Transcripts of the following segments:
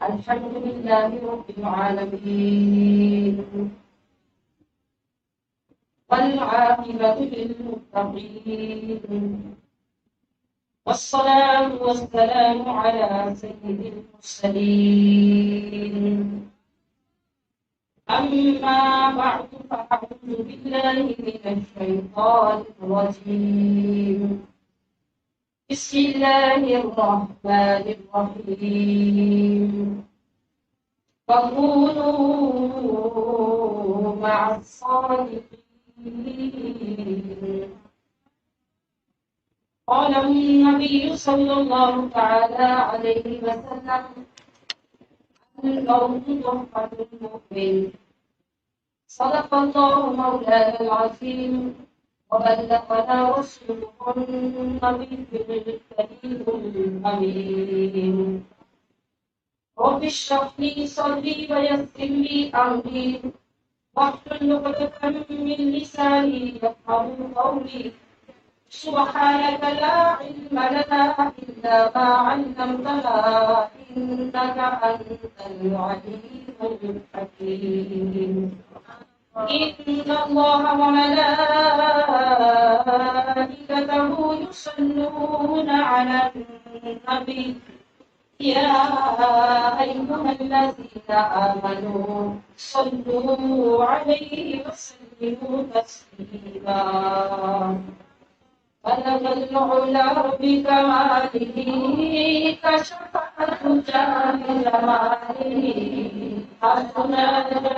الحمد لله رب العالمين والعاقبة للمتقين والصلاة والسلام على سيد المرسلين أما بعد فأعوذ بالله من الشيطان الرجيم بسم الله الرحمن الرحيم وكونوا مع الصادقين قال النبي صلى الله تعالى عليه وسلم الموت تحفة المؤمن صدق الله مولانا العظيم وبلغنا رسوله النبي الكريم الأمين رب اشرح لي صدري ويسر لي أمري واحلل عقدة من لساني يفقهوا قولي سبحانك لا علم لنا إلا ما علمتنا إنك أنت العليم الحكيم إن الله وملائكته يصلون على النبي يا أيها الذين آمنوا صلوا عليه وسلموا تسليما بلغ العلا بكماله كشف الدجى بجماله حسن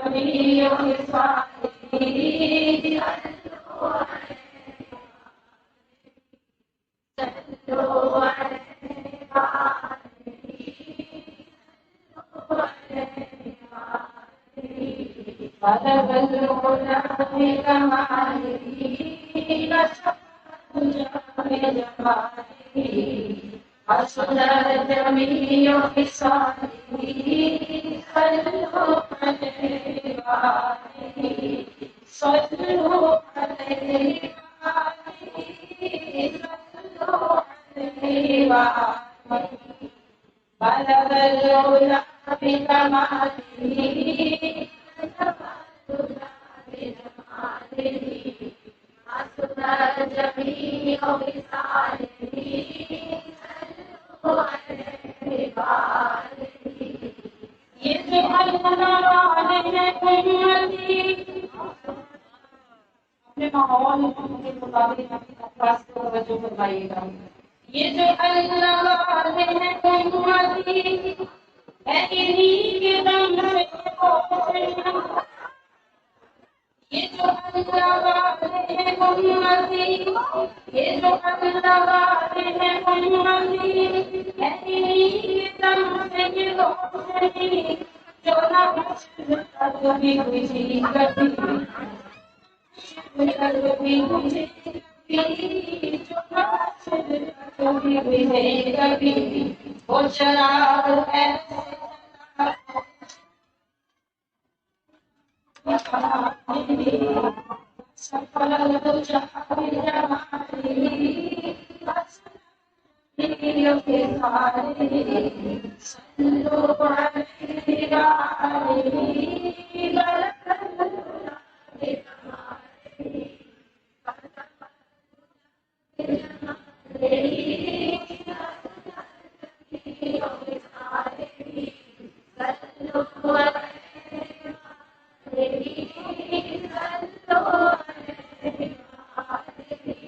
جميع خصاله صلوا عليه بلغ العلا بكماله كشف حسن جميع خصاله صلوا عليه صلوا عليه بلغ العلا بكماله جميع خصاله يجعلنا عليكم أمتي اپنے ماحول کے مطابق اپنی افکار کو توجہ فرمائیے گا. يجعلنا عليكم أمتي انہی کے دم سے یہ جو اللہ والے ہیں امتی یہ جو اللہ والے ہیں امتی انہی کے دم سے یہ روشنی جو نہ کبھی کسی کبھی کبھی جو نہ کبھی کبھی وہ چراغ ایسے سفل الجہ بجماله صلوا عليه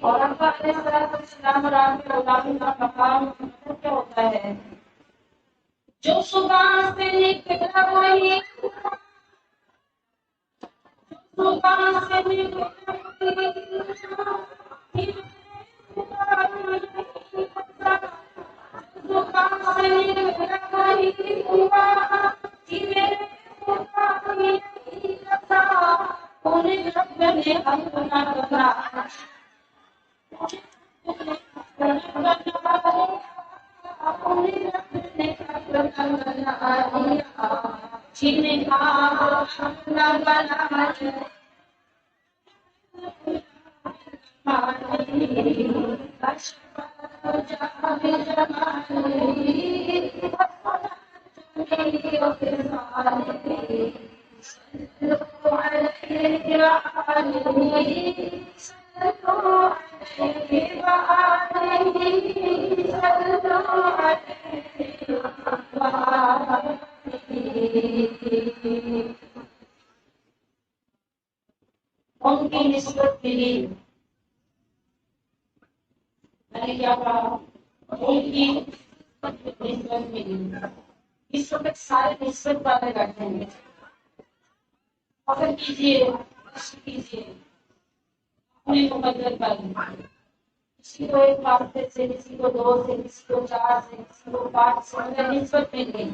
اور اب علیہ السلام اور آپ کے اولادوں کا مقام کیا ہوتا ہے؟ جو صبح سے نکلا وہی صبح سے نکلا ان کی نسبت ملی. میں نے کیا کہا؟ ان کی نسبت ملی. اس وقت سارے نسبت والے بیٹھے ہیں. فخر کیجیے، کیجیے اپنے مقدر پر. کسی کو ایک واسطے سے، کسی کو دو سے، کسی کو چار سے، کسی کو پانچ سے، مگر نسبت مل گئی.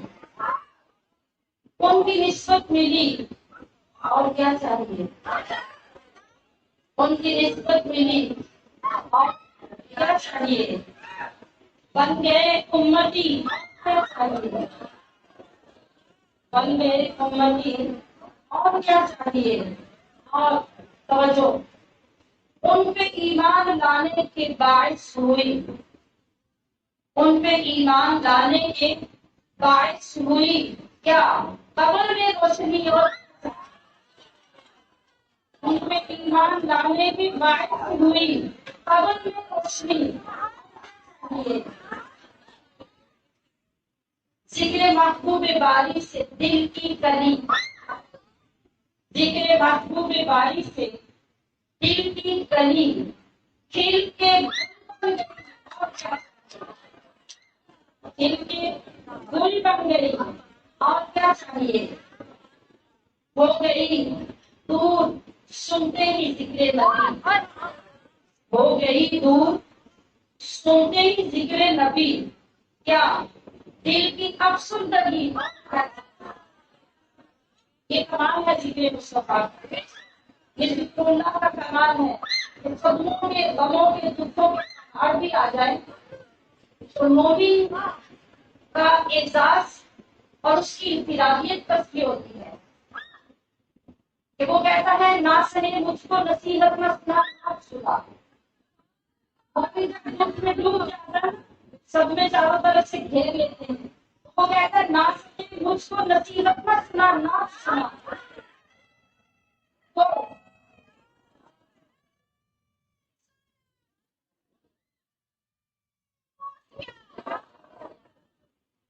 ان کی نسبت ملی اور کیا چاہیے؟ ان کی نسبت ملی اور کیا چاہیے؟ بن گئے امتی. کیا چاہیے؟ بن گئے امتی اور کیا چاہیے؟ اور توجہ، ان پہ ایمان لانے کے باعث ہوئی، ان پہ ایمان لانے کے باعث ہوئی کیا؟ قبر میں روشنی. اور ان پہ ایمان لانے کے باعث ہوئی قبر میں روشنی. ذکر محبوب باری سے دل کی کلی، ذکر محبوب باری سے دل کی کلی کھل کے گل بن گئی. اور کیا چاہیے؟ ہو گئی دور سنتے ہی ذکر نبی. ہو گئی دور سنتے ہی ذکر نبی. کیا؟ دل کی افسردگی. یہ کمال ہے ذکر مصطفیٰ. یہ ذکر اللہ کا کمال ہے. صدموں کے، غموں کے، دکھوں کے پہاڑ بھی آ جائے تو مومن کا اعزاز اور اس کی انفرادیت بس یہ ہوتی ہے کہ وہ کہتا ہے نہ سنے مجھ کو نصیحت نہ سنا نہ سنا. اور پھر جب دکھ میں ڈوب جاتا ہے، سب میں چاروں طرف سے گھیر لیتے ہیں، وہ کہتا ہے نہ سنے مجھ کو نصیحت نہ سنا نہ سنا. تو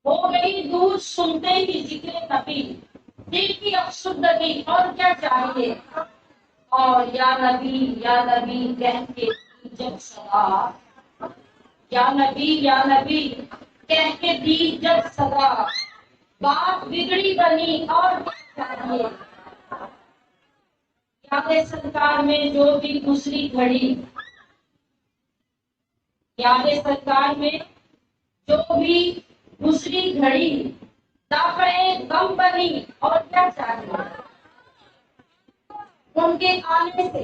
ہو گئی دور سنتے ہی ذکر نبی، دل کی افسردگی. اور کیا چاہیے؟ اور یا نبی کہہ کے دی جب صدا. یا نبی کہہ کے دی جب صدا، بات بگڑی بنی. اور کیا چاہیے؟ یاد سرکار میں جو بھی دوسری گھڑی، یاد سرکار میں جو بھی دوسری گھڑی دافع غم بنی. اور کیا چاہیے؟ ان کے آنے سے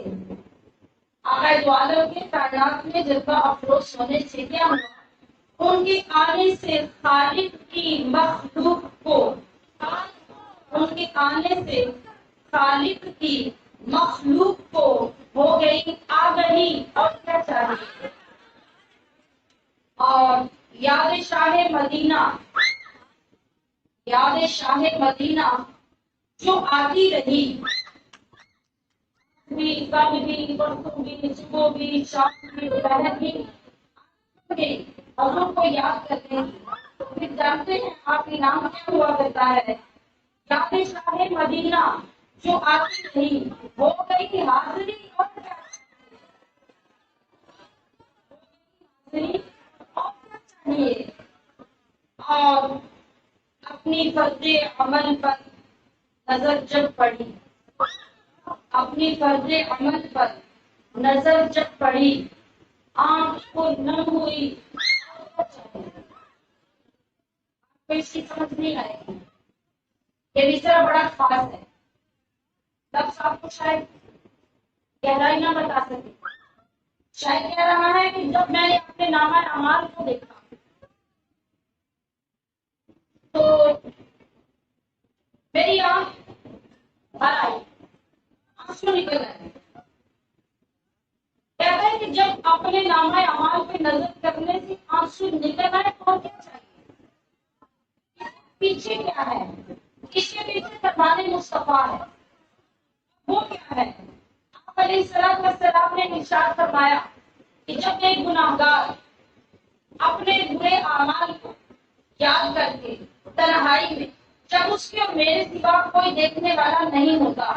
آقا دو عالم کے کائنات میں جب کا افروز ہونے سے کیا ہوا؟ ان کے آنے سے خالق کی مخلوق کو، ان کے آنے سے خالق کی مخلوق کو ہو گئی آگہی. اور کیا چاہیے؟ اور یاد شاہ مدینہ، یاد شاہ مدینہ جو آتی رہی، بھی کل بھی پرسوں بھی صبح بھی شام بھی دوپہر بھی حضور کو یاد کرتے ہیں. تو پھر جانتے ہیں آپ کے نام کیا ہوا کرتا ہے؟ یاد شاہ مدینہ جو آتی رہی ہو گئی حاضری. اور کیا حاضری اور کیا چاہیے؟ اور اپنی فرض عمل پر نظر جب پڑی، اپنی فرض عمل پر نظر جب پڑی، آنکھ کو نم ہوئی. کوئی اس کی سمجھ نہیں آئے گی. یہ دوسرا بڑا خاص ہے. لفظ آپ کو شاید گہرائی نہ بتا سکے. شاید کہہ رہا ہے کہ جب میں نے اپنے نامہ اعمال کو دیکھا تو میری آنکھ بھر آئی، آنسو نکل آئے. کیا ہے کہ جب اپنے نامہ اعمال پہ نظر کرنے سے آنسو نکل آئے تو کیا چاہیے؟ پیچھے کیا ہے؟ اس کے پیچھے فرمان مصطفیٰ ہے. وہ کیا ہے؟ آپ علیہ السلام نے ارشاد فرمایا کہ جب ایک گناہگار اپنے برے اعمال کو یاد کر کے تنہائی میں، جب اس کے اور میرے سوا کوئی دیکھنے والا نہیں ہوتا،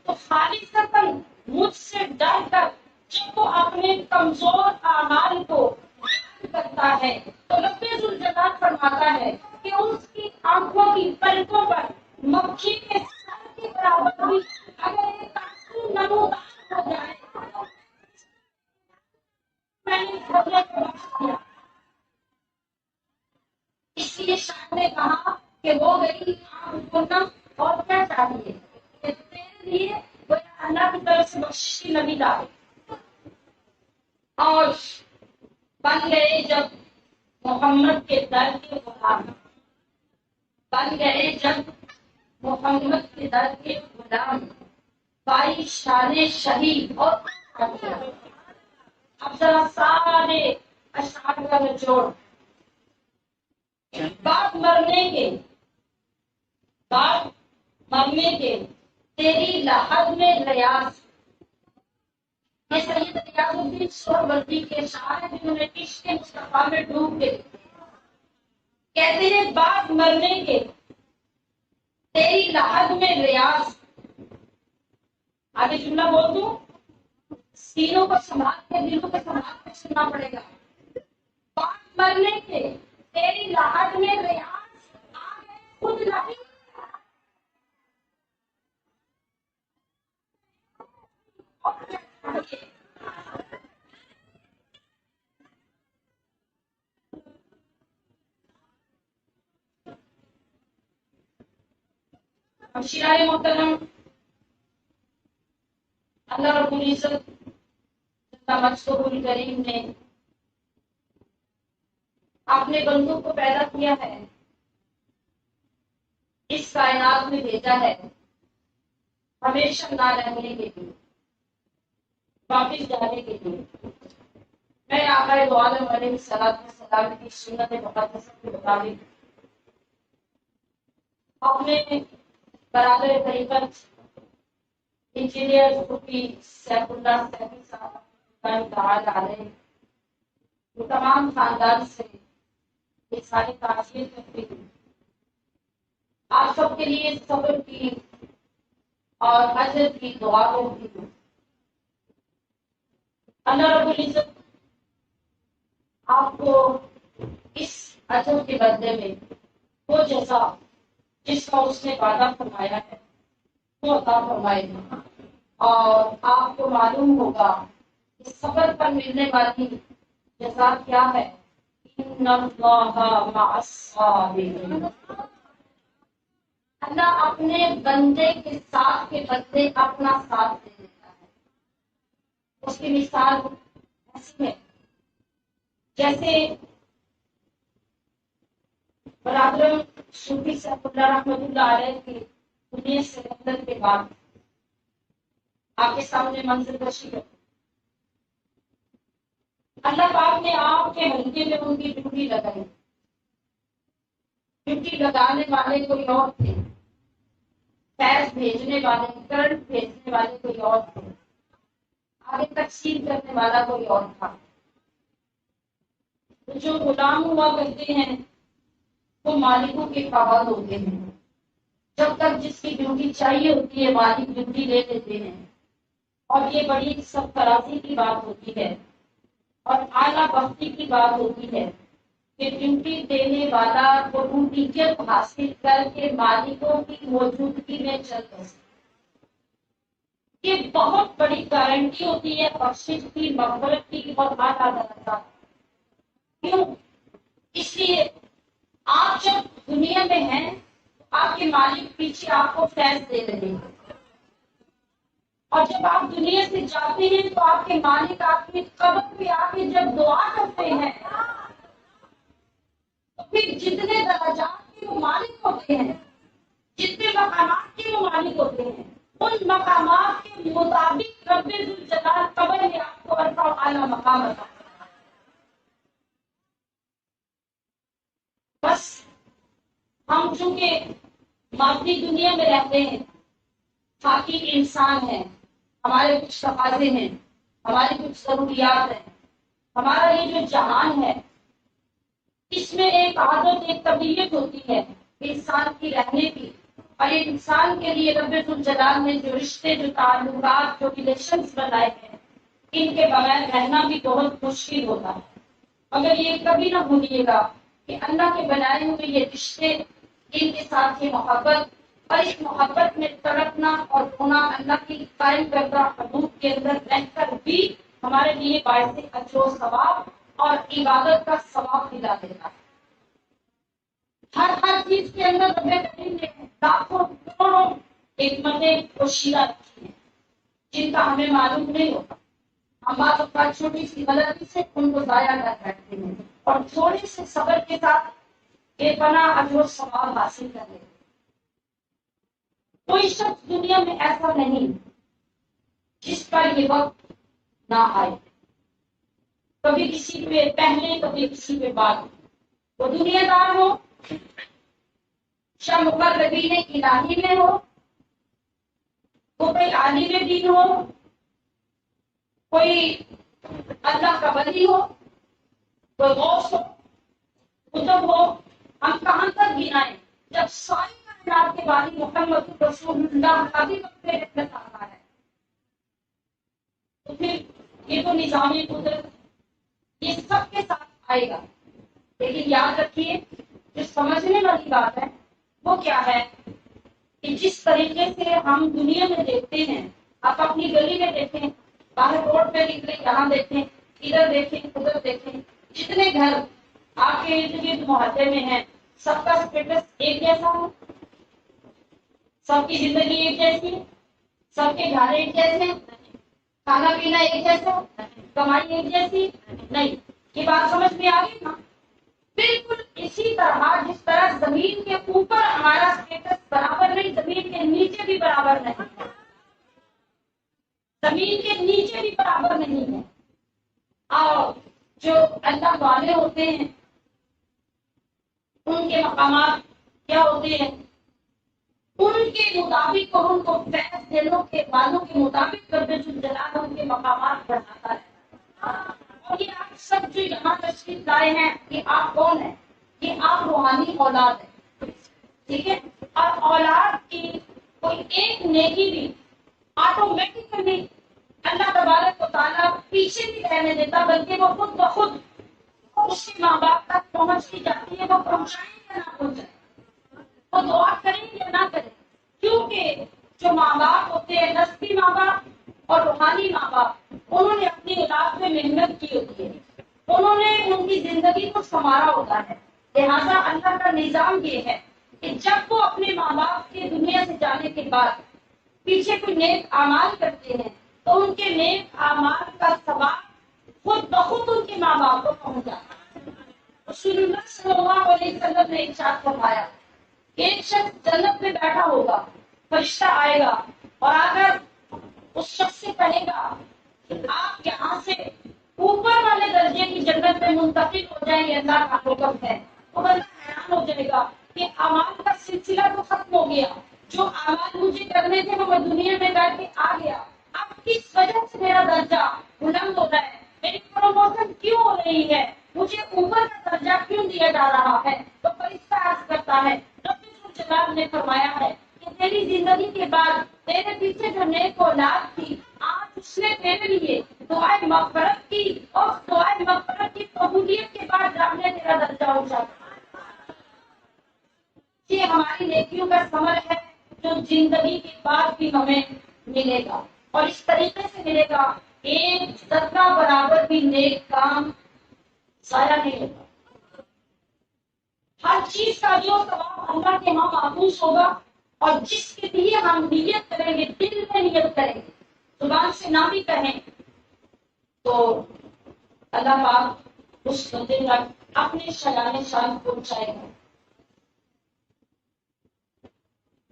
تو خالصتاً مجھ سے ڈر کر جب وہ اپنے کمزور اعمال کو یاد کرتا ہے تو رب ذوالجلال فرماتا ہے کہ اس کی آنکھوں کی پلکوں پر مکھی کے سر کے برابر بھی اگر ایک آنسو نمودار ہو جائے تو میں نے خبریں کو بخش دیا. اس لیے شاہ نے کہا کہ وہ گئی آنکھ کھولنا اور کیا چاہیے کہ تیرے لیے وہ اللہ کی طرف سے بخشش نبی لائے. اور بن گئے جب محمد کے در کے غلام، بن گئے جب محمد کے در کے غلام، بائی شان شہید. اور اب ذرا سارے اشعار کا نچوڑ، بعد مرنے کے تیری لحد میں ریاض. یہ سید ریاض الدین سہروردی کے شاعر ہیں جنہوں نے عشق مصطفیٰ میں ڈوب کے کہتے ہیں بعد مرنے کے تیری لحد میں ریاض. آگے جملہ بول دوں، سینوں کو سنبھال کے دلوں کو سنبھال کے سننا پڑے گا. بعد مرنے کے تیری لحد میں ریاض، آ گئے خود نبی. شیعہ محترم، اللہ رب العزت مجدہ کریم نے اپنے بندوں کو پیدا کیا ہے، اس کائنات میں بھیجا ہے ہمیشہ نہ رہنے کے لیے، واپس جانے کے لیے. میں آقا دو عالم علیہ السلام کی سنت مقدسہ کے مطابق اپنے برادر طریقت انجینئر صوفی سیف اللہ سیفی صاحب علیہ وہ تمام خاندان سے یہ ساری تعزیت کرتی ہوں. آپ سب کے لیے صبر کی اور اجر کی دعا کرتی ہوں. اللہ رب العزت آپ کو اس اجر کے بدلے میں وہ جزا جس کا اس نے وعدہ فرمایا ہے وہ عطا فرمائے گا. اور آپ کو معلوم ہوگا کہ صبر پر ملنے والی جزا کیا ہے. ان اللہ مع الصابرین. اللہ اپنے بندے کے ساتھ کے بدلے اپنا ساتھ دے دیتا ہے. اس کی مثال ایسی ہے جیسے برادر صوفی سیف اللہ رحمۃ اللہ علیہ کی دنیا سے رحلت کے بعد آپ کے سامنے منظر کشی ہے. اللہ پاک نے آپ کے حلقے میں ان کی ڈیوٹی لگائی. ڈیوٹی لگانے والے کوئی اور تھے، فیض بھیجنے والے، کرنٹ بھیجنے والے کوئی اور تھے، آگے تقسیم کرنے والا کوئی اور تھا. جو غلام ہوا کرتے ہیں وہ مالکوں کے پابند ہوتے ہیں. جب تک جس کی ڈیوٹی چاہیے ہوتی ہے مالک ڈیوٹی لے لیتے ہیں. اور یہ بڑی سرفرازی کی بات ہوتی ہے اور اعلیٰ بختی کی بات ہوتی ہے کہ ڈیوٹی دینے والا ربوبیت حاصل کر کے مالکوں کی موجودگی میں چل سکے. یہ بہت بڑی گارنٹی ہوتی ہے بخشش کی، مغفرت کی اور اعلیٰ درجہ. کیوں؟ اس لیے آپ جب دنیا میں ہیں آپ کے مالک پیچھے آپ کو فیض دے رہے ہیں، اور جب آپ دنیا سے جاتے ہیں تو آپ کے مالک آپ کی قبر پہ آ کے جب دعا کرتے ہیں تو پھر جتنے درجات کے وہ مالک ہوتے ہیں، جتنے مقامات کے وہ مالک ہوتے ہیں، ان مقامات کے مطابق رب ذوالجلال قبر میں آپ کو وارفع اعلی مقام. بس ہم چونکہ مادی دنیا میں رہتے ہیں، باقی انسان ہیں، ہمارے کچھ تقاضے ہیں، ہماری کچھ ضروریات ہیں. ہمارا یہ جو جہان ہے اس میں ایک عادت، ایک طبیعت ہوتی ہے انسان کی رہنے کی. اور ایک انسان کے لیے رب ذوالجلال نے جو رشتے، جو تعلقات، جو ریلیشنز بنائے ہیں، ان کے بغیر رہنا بھی بہت مشکل ہوتا ہے. مگر یہ کبھی نہ بھولیے گا کہ اللہ کے بنائے ہوئے یہ رشتے، ان کے ساتھ یہ محبت، اور اس محبت میں تڑپنا اور رونا اللہ کی قائم کردہ حدود کے اندر رہ کر بھی ہمارے لیے باعث اجر و ثواب اور عبادت کا ثواب ملا دیتا ہے. ہر چیز کے اندر رب کریم نے لاکھوں کروڑوں حکمتیں پوشیدہ رکھی ہیں جن کا ہمیں معلوم نہیں ہوتا. ہم بعض اوقات چھوٹی سی غلطی سے ان کو ضائع کر بیٹھتے ہیں اور تھوڑے سے صبر کے ساتھ بے پناہ اجر و ثواب حاصل کر لیتے ہیں. کوئی شخص دنیا میں ایسا نہیں جس پر یہ وقت نہ آئے، کبھی کسی پہ پہلے، کبھی کسی پہ بعد. وہ دنیا دار ہو، شاہ مقربین الہی میں ہو، وہ کوئی عالم دین ہو، کوئی اللہ کا ولی ہو، کوئی غوث ہو، قطب ہو. ہم کہاں تک گنائیں جب ساری کائنات کے بانی محمد رسول اللہ کا بھی وقت رحمت آ رہا ہے، تو پھر یہ تو نظامی قدرت یہ سب کے ساتھ آئے گا. لیکن یاد رکھیے جو سمجھنے والی بات ہے وہ کیا ہے کہ جس طریقے سے ہم دنیا میں دیکھتے ہیں، آپ اپنی گلی میں دیکھیں، باہر روڈ پہ نکلے یہاں دیکھیں، ادھر دیکھیں، ادھر دیکھیں، جتنے گھر آپ کے ارد گرد محلے میں ہیں سب کا اسٹیٹس ایک جیسا ہے، سب کی زندگی ایک جیسی ہے، سب کے گھر ایک جیسے ہیں، کھانا پینا ایک جیسا، کمائی ایک جیسی نہیں. یہ بات سمجھ میں آ گئی نا؟ بالکل اسی طرح جس طرح زمین کے اوپر ہمارا اسٹیٹس برابر نہیں، زمین کے نیچے بھی برابر نہیں، زمین کے نیچے بھی برابر نہیں ہے. اور جو اللہ والے ہوتے ہیں ان کے مقامات کیا ہوتے ہیں، ان کے مطابق اور ان کو فیض دینے کے والوں کے مطابق رب ذوالجلال ان کے مقامات بڑھاتا ہے. اور یہ آپ سب جو یہاں تشریف لائے ہیں، یہ آپ کون ہیں؟ یہ آپ روحانی اولاد ہیں، ٹھیک ہے. اور اولاد کی کوئی ایک نیکی بھی آٹومیٹکلی اللہ تبارک و تعالیٰ پیچھے نہیں رہنے دیتا، بلکہ وہ خود بخود اس کے ماں باپ تک پہنچتی جاتی ہے. وہ پہنچائیں یا نہ پہنچائیں، وہ دعا کریں یا نہ کریں، کیونکہ جو ماں باپ ہوتے ہیں، نسلی ماں باپ اور روحانی ماں باپ، انہوں نے اپنی اولاد میں محنت کی ہوتی ہے، انہوں نے ان کی زندگی کو سنوارا ہوتا ہے. لہٰذا اللہ کا نظام یہ ہے کہ جب وہ اپنے ماں باپ کے دنیا سے جانے کے بعد پیچھے کوئی نیک اعمال کرتے ہیں تو ان کے نیک اعمال کا ثواب خود بخود ان کے ماں باپ کو پہنچ جاتا ہے. رسول اللہ صلی اللہ علیہ وسلم نے ارشاد فرمایا، ایک شخص جنت میں بیٹھا ہوگا، فرشتہ آئے گا اور آ کر اس شخص سے کہے گا کہ آپ یہاں سے اوپر والے درجے کی جنت میں منتقل ہو جائیں، یہ اللہ کا حکم ہے. تو بندہ حیران ہو جائے گا کہ اعمال کا سلسلہ تو ختم ہو گیا، جو اعمال مجھے کرنے تھے وہ میں دنیا میں بیٹھ کے آ گیا، اب کس وجہ سے میرا درجہ بلند ہو رہا ہے، میری پروموشن کیوں ہو رہی ہے، مجھے اوپر کا درجہ کیوں دیا جا رہا ہے؟ تو فرشتہ عرض کرتا ہے، رب ذوالجلال نے فرمایا ہے کہ تیری زندگی کے بعد تیرے پیچھے جو نیک اولاد تھی، آج اس نے تیرے لیے دعائے مغفرت کی، اور دعائے مغفرت کی قبولیت کے بعد رب نے تیرا درجہ اونچا کیا. یہ ہماری نیکیوں کا ثمر ہے جو زندگی کے بعد بھی ہمیں ملے گا، اور اس طریقے سے ملے گا ایک صدقہ برابر بھی نیک کام ضائع نہیں ہوگا. ہر چیز کا جو ثواب اللہ کے ہاں محفوظ ہوگا، اور جس کے لیے ہم نیت کریں گے، دل میں نیت کریں گے، زبان سے نہ بھی کہیں، تو اللہ پاک اس بندے تک اپنے شایان شان پہنچائے گا.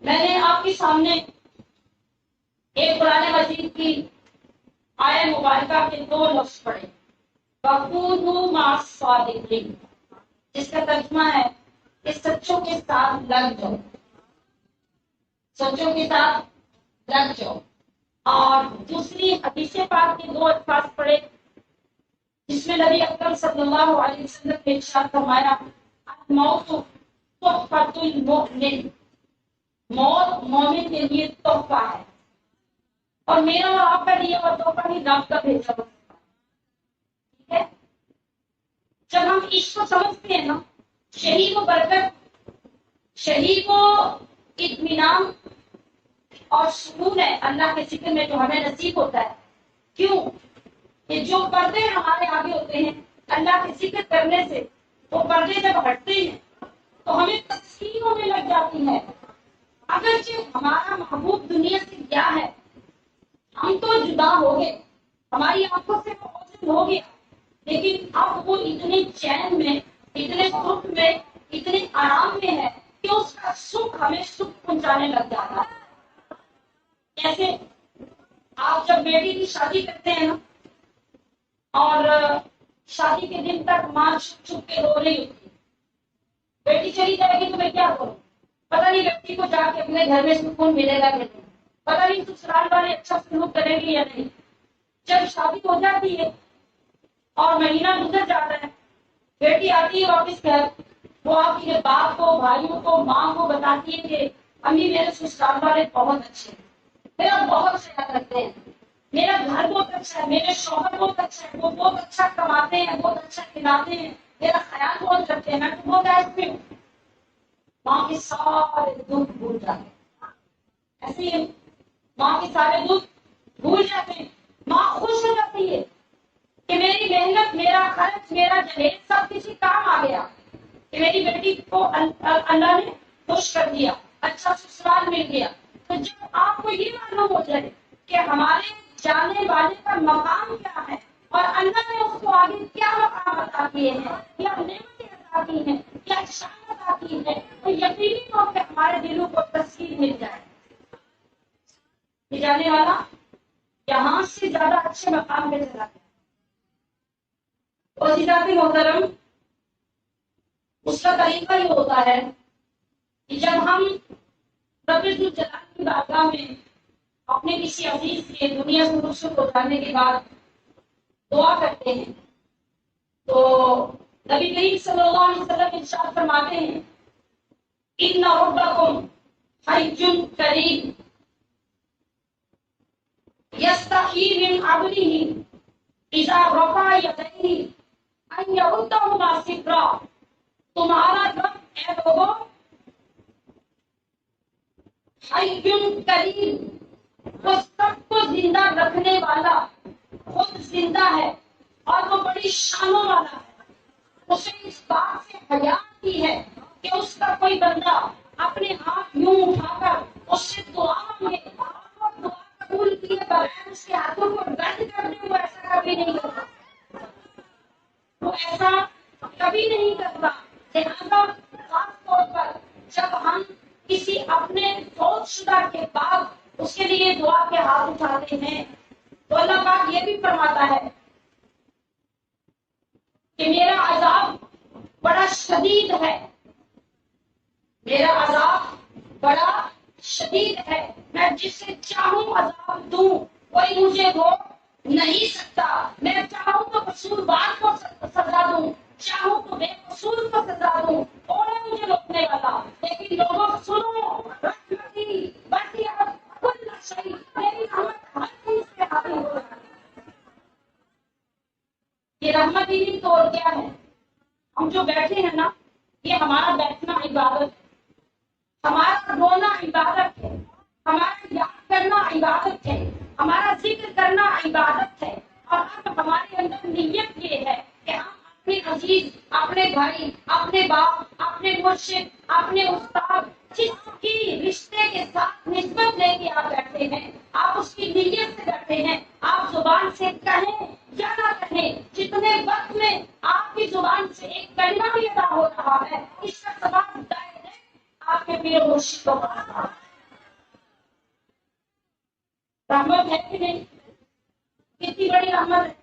میں نے آپ کے سامنے ایک قرآن مجید کی آیا مبارکہ کے 2 لفظ پڑھے، وَكُونُوا مَعَ الصَّادِقِينَ، جس کا ترجمہ ہے کہ سچوں کے ساتھ لگ جاؤ، سچوں کے ساتھ لگ جاؤ۔ اور دوسری حدیث پاک کے 2 الفاظ پڑھے جس میں نبی اکرم صلی اللہ علیہ وسلم نے ارشاد فرمایا، الموت تحفۃ المؤمن، موت مومن کے لیے تحفہ ہے، اور میرا اور آپ کا لیے اور تحفہ نہیں، رب کا بھیجا ہوا۔ ٹھیک ہے، جب ہم اس کو سمجھتے ہیں نا، شہید کو برکت، شہید کو اطمینان اور سکون ہے اللہ کے ذکر میں جو ہمیں نصیب ہوتا ہے۔ کیوں کہ جو پردے ہمارے آگے ہوتے ہیں اللہ کے ذکر کرنے سے، وہ پردے جب ہٹتے ہیں تو ہمیں تسکین ہونے لگ جاتی ہے۔ اگرچہ ہمارا محبوب دنیا سے کیا ہے، ہم تو جدا ہو گئے، ہماری آنکھوں سے وہ اوجھل ہو گیا، لیکن اب وہ اتنے چین میں، اتنے سکھ میں، اتنے آرام میں ہے کہ اس کا سکھ ہمیں سکھ پہنچانے لگ جاتا ہے۔ جیسے آپ جب بیٹی کی شادی کرتے ہیں نا، اور شادی کے دن تک ماں چھپ چھپ کے رو رہی ہوتی ہے، بیٹی چلی جائے گی تو میں کیا کروں، پتہ نہیں بیٹی کو جا کے اپنے گھر میں سکون ملے گا کہ نہیں، پتہ نہیں سسرال والے اچھا سلوک کریں گے یا نہیں۔ جب شادی ہو جاتی ہے اور مہینہ گزر جاتا ہے، بیٹی آتی ہے واپس گھر، وہ آپ کے باپ کو، بھائیوں کو، ماں کو بتاتی ہے کہ امی میرے سسرال والے بہت اچھے ہیں، میرا بہت خیال رکھتے ہیں، میرا گھر بہت اچھا ہے، میرے شوہر بہت اچھا ہے، وہ بہت اچھا کماتے ہیں، بہت اچھا کھلاتے ہیں، میرا خیال بہت رکھتے ہیں، میں تو بہت ایسے ہوں۔ ماں کے سارے دکھ بھول جاتے ہیں، ایسے ہی ماں کے سارے دکھ بھول جاتے ہیں، ماں خوش ہو جاتی ہے کہ میری محنت، میرا خرچ، میرا جہیز سب کسی کام آ گیا، کہ میری بیٹی کو اللہ نے خوش کر دیا، اچھا سسرال مل گیا۔ تو جب آپ کو یہ معلوم ہو جائے کہ ہمارے جانے والے کا مقام کیا ہے اور اللہ نے اس کو آگے کیا مقام عطا کیے ہیں، کیا نعمتیں عطا کی ہیں، کیا شان عطا کی ہے، تو یقینی طور پہ ہمارے دلوں کو تسکین مل جائے۔ یہ جانے والا یہاں سے زیادہ اچھے مقام پہ چلا گیا۔ اور عزیزاتِ محترم، اس کا طریقہ یہ ہوتا ہے کہ جب ہم رب الجلال کی بارگاہ میں اپنے کسی عزیز کے دنیا سے رخصت ہو جانے کے بعد دعا کرتے ہیں، تو نبی کریم صلی اللہ علیہ وسلم ارشاد فرماتے ہیں، ان ربکم حی کریم یستحی من عبدہ اذا رفع یدیہ ان یردہما صفرا۔ تمہارا رب اے لوگوں حی کریم، وہ سب کو زندہ رکھنے والا، خود زندہ ہے اور وہ بڑی شانوں والا ہے۔ اسے اس بات سے حیا کی ہے کہ اس کا کوئی بندہ اپنے ہاتھ یوں اٹھا کر اس سے دعا مانگے اور دعا قبول کیے بغیر اس کے ہاتھوں کو بند کر دے، وہ ایسا کبھی نہیں کرتا، وہ ایسا کبھی نہیں کرتا۔ لہذا خاص طور پر جب ہم کسی اپنے فوت شدہ کے بعد اس کے لیے دعا کے ہاتھ اٹھاتے ہیں تو اللہ پاک یہ بھی فرماتا ہے کہ میرا عذاب بڑا شدید ہے، میرا عذاب بڑا شدید ہے، میں جسے چاہوں عذاب دوں، کوئی مجھے روک نہیں سکتا، میں چاہوں تو قصوروار کو سزا دوں، چاہوں تو بے قصور کو سزا دوں، کون ہے مجھے روکنے والا؟ لیکن لوگوں سنو، رحمتی وسعت کل شیء، میری رحمت ہر چیز پہ حاوی ہو جاتی ہے۔ یہ رحمت ہی نہیں تو اور کیا ہے؟ ہم جو بیٹھے ہیں نا، یہ ہمارا بیٹھنا عبادت ہے، ہمارا رونا عبادت ہے، ہمارا یاد کرنا عبادت ہے، ہمارا ذکر کرنا عبادت ہے، اور اب ہمارے اندر نیت یہ ہے کہ ہم اپنے عزیز، اپنے بھائی، اپنے باپ، اپنے مرشد، اپنے استاد، جس کی رشتے کے ساتھ نسبت لے کے آپ بیٹھے ہیں، آپ اس کی نیت سے بیٹھے ہیں، آپ زبان سے کہیں یا نہ کہیں، جتنے وقت میں آپ کی زبان سے ایک کلمہ بھی ادا ہو رہا ہے، اس کا ثواب ڈائریکٹ آپ کے پیر مرشد کو پہنچتا ہے۔ رحمت ہے کہ نہیں؟ کتنی بڑی رحمت ہے.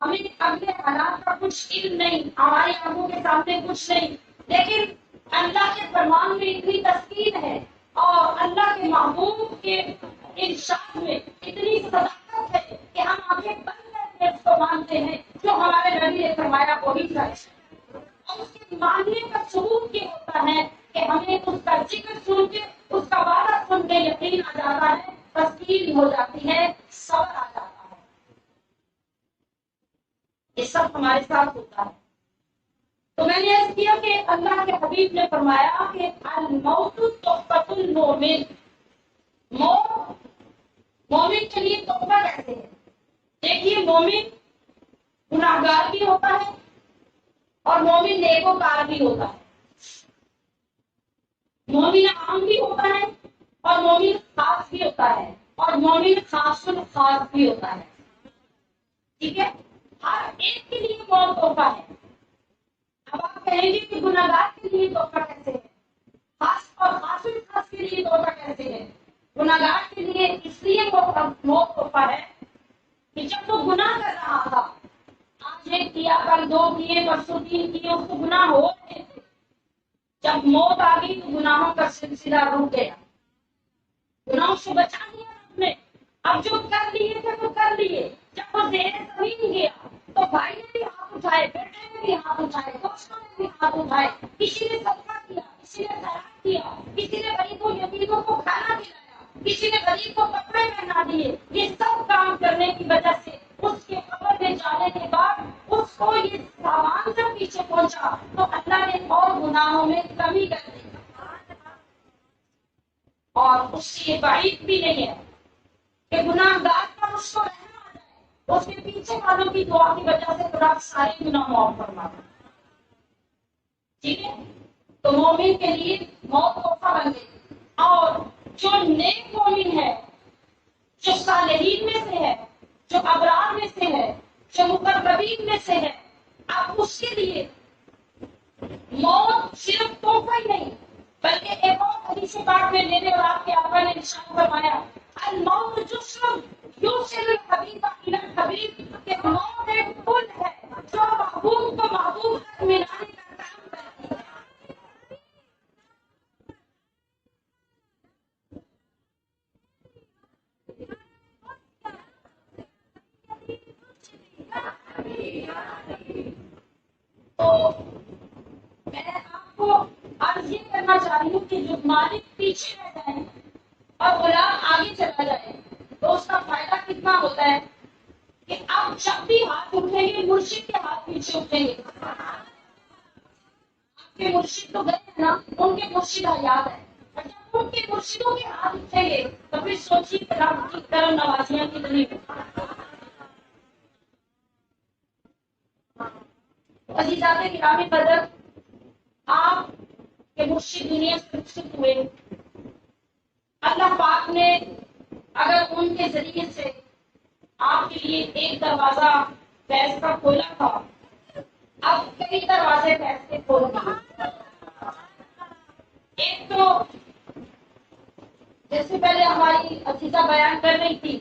ہمیں اگلے حالات کا کچھ علم نہیں، ہماری آنکھوں کے سامنے کچھ نہیں، لیکن اللہ کے فرمان میں اتنی تسکین ہے اور اللہ کے محبوب کے ارشاد میں اتنی صداقت ہے کہ ہم آنکھیں بند کر کے اس کو مانتے ہیں جو ہمارے نبی نے فرمایا وہی سچ ہے. اور اس کے ماننے کا ثبوت یہ ہوتا ہے کہ ہمیں اس کا ذکر سن کے، اس کا وعدہ سن کے یقین آ جاتا ہے، تسکین ہو جاتی ہے، صبر آ جاتا ہے. یہ سب ہمارے ساتھ ہوتا ہے. تو میں نے عرض کیا کہ اللہ کے حبیب نے فرمایا کہ الموت تحفۃ المومن، موت مومن کے لیے تحفہ کیسے ہے. دیکھیے مومن گناہگار بھی ہوتا ہے اور مومن نیکوکار بھی ہوتا ہے. مومن عام بھی ہوتا ہے اور مومن خاص بھی ہوتا ہے اور مومن خاص الخاص بھی ہوتا ہے. ٹھیک ہے، ہر ایک کے لیے موت تحفہ ہے. اب آپ کہیں گے کہ گناہگار کے لیے تحفہ کیسے ہے، خاص اور خاص الخاص کے لیے تحفہ کیسے ہے. گناہگار کے لیے اس لیے موت تحفہ ہے کہ جب وہ گناہ کر رہا تھا، آج ایک کیا، کل دو کیے، پرسوں تین کیے، اس کو گناہ ہو رہے تھے، جب موت آ گئی تو گناہوں کا سلسلہ رک گیا، گناہوں سے بچا لیا رب نے. اب جو کر لیے تھے وہ کر لیے. جب وہ زیر زمین گیا تو بھائی نے بھی ہاتھ اٹھائے، بیٹے نے بھی ہاتھ اٹھائے، دوستوں نے بھی ہاتھ اٹھائے، کسی نے صدقہ کیا، کسی نے خیرات کیا، کسی نے غریبوں یتیموں کو کھانا کھلایا، کسی نے غریب کو کپڑے پہنا دیے. یہ سب کام کرنے کی وجہ سے اس کے قبر میں جانے کے بعد اس کو یہ سامان جب پیچھے پہنچا تو اللہ نے اور گناہوں میں کمی کر دی. اور اس سے یہ بعید بھی نہیں ہے کہ گناہگار پر اس کو رحم آ جائے، اس کے پیچھے والوں کی دعا کی وجہ سے خدا سارے گناہ معاف فرما دے. ٹھیک ہے، تو مومن کے لیے موت تحفہ بن گئی. اور جو نیک مومن ہے، جو صالحین میں سے ہے، جو ابرار میں سے ہے، جو مقربین میں سے ہے، اب اس کے لیے موت صرف تحفہ ہی نہیں بلکہ ایک اور حدیث پاک میں میرے اور آپ کے آقا نے ارشاد فرمایا الموت جسر یوصل الحبیب الی الحبیب، کہ موت ایک پل ہے جو محبوب کو محبوب تک ملانے کا کام کرتی ہے. تو میں آپ کو عرض یہ کرنا چاہ رہی ہوں کہ جو مالک پیچھے رہ جائیں اور غلام آگے چلا جائے تو اس کا فائدہ کتنا ہوتا ہے کہ اب جب بھی ہاتھ اٹھیں گے مرشد کے ہاتھ پیچھے اٹھیں گے. آپ کے مرشد تو گئے ہیں نا، ان کے مرشد یاد ہے، اور جب ان کے مرشدوں کے ہاتھ اٹھیں گے تو پھر سوچیے رب کی کرم نوازیاں کتنی. عزیزات گرامی قدر، آپ کے مرشد دنیا سے رخصت ہوئے، اللہ پاک نے اگر ان کے ذریعے سے آپ کے لیے ایک دروازہ فیض کا کھولا تھا، اب کئی دروازے فیض کے کھول دیے. ایک تو جیسے پہلے ہماری عزیزہ بیان کر رہی تھی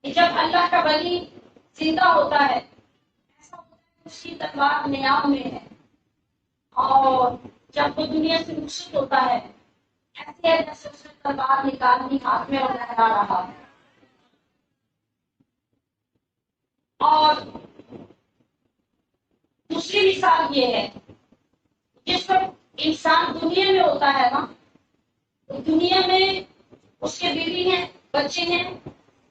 کہ جب اللہ کا ولی زندہ ہوتا ہے ایسا ہوتا ہے اس کی تلوار نیام میں ہے، اور جب وہ دنیا سے رخصت ہوتا ہے ایسے ہے جیسے اس نے تلوار نکالنی ہاتھ میں اور لہرا رہا ہے. اور دوسری مثال یہ ہے جس وقت انسان دنیا میں ہوتا ہے نا، تو دنیا میں اس کے بیوی ہیں، بچے ہیں،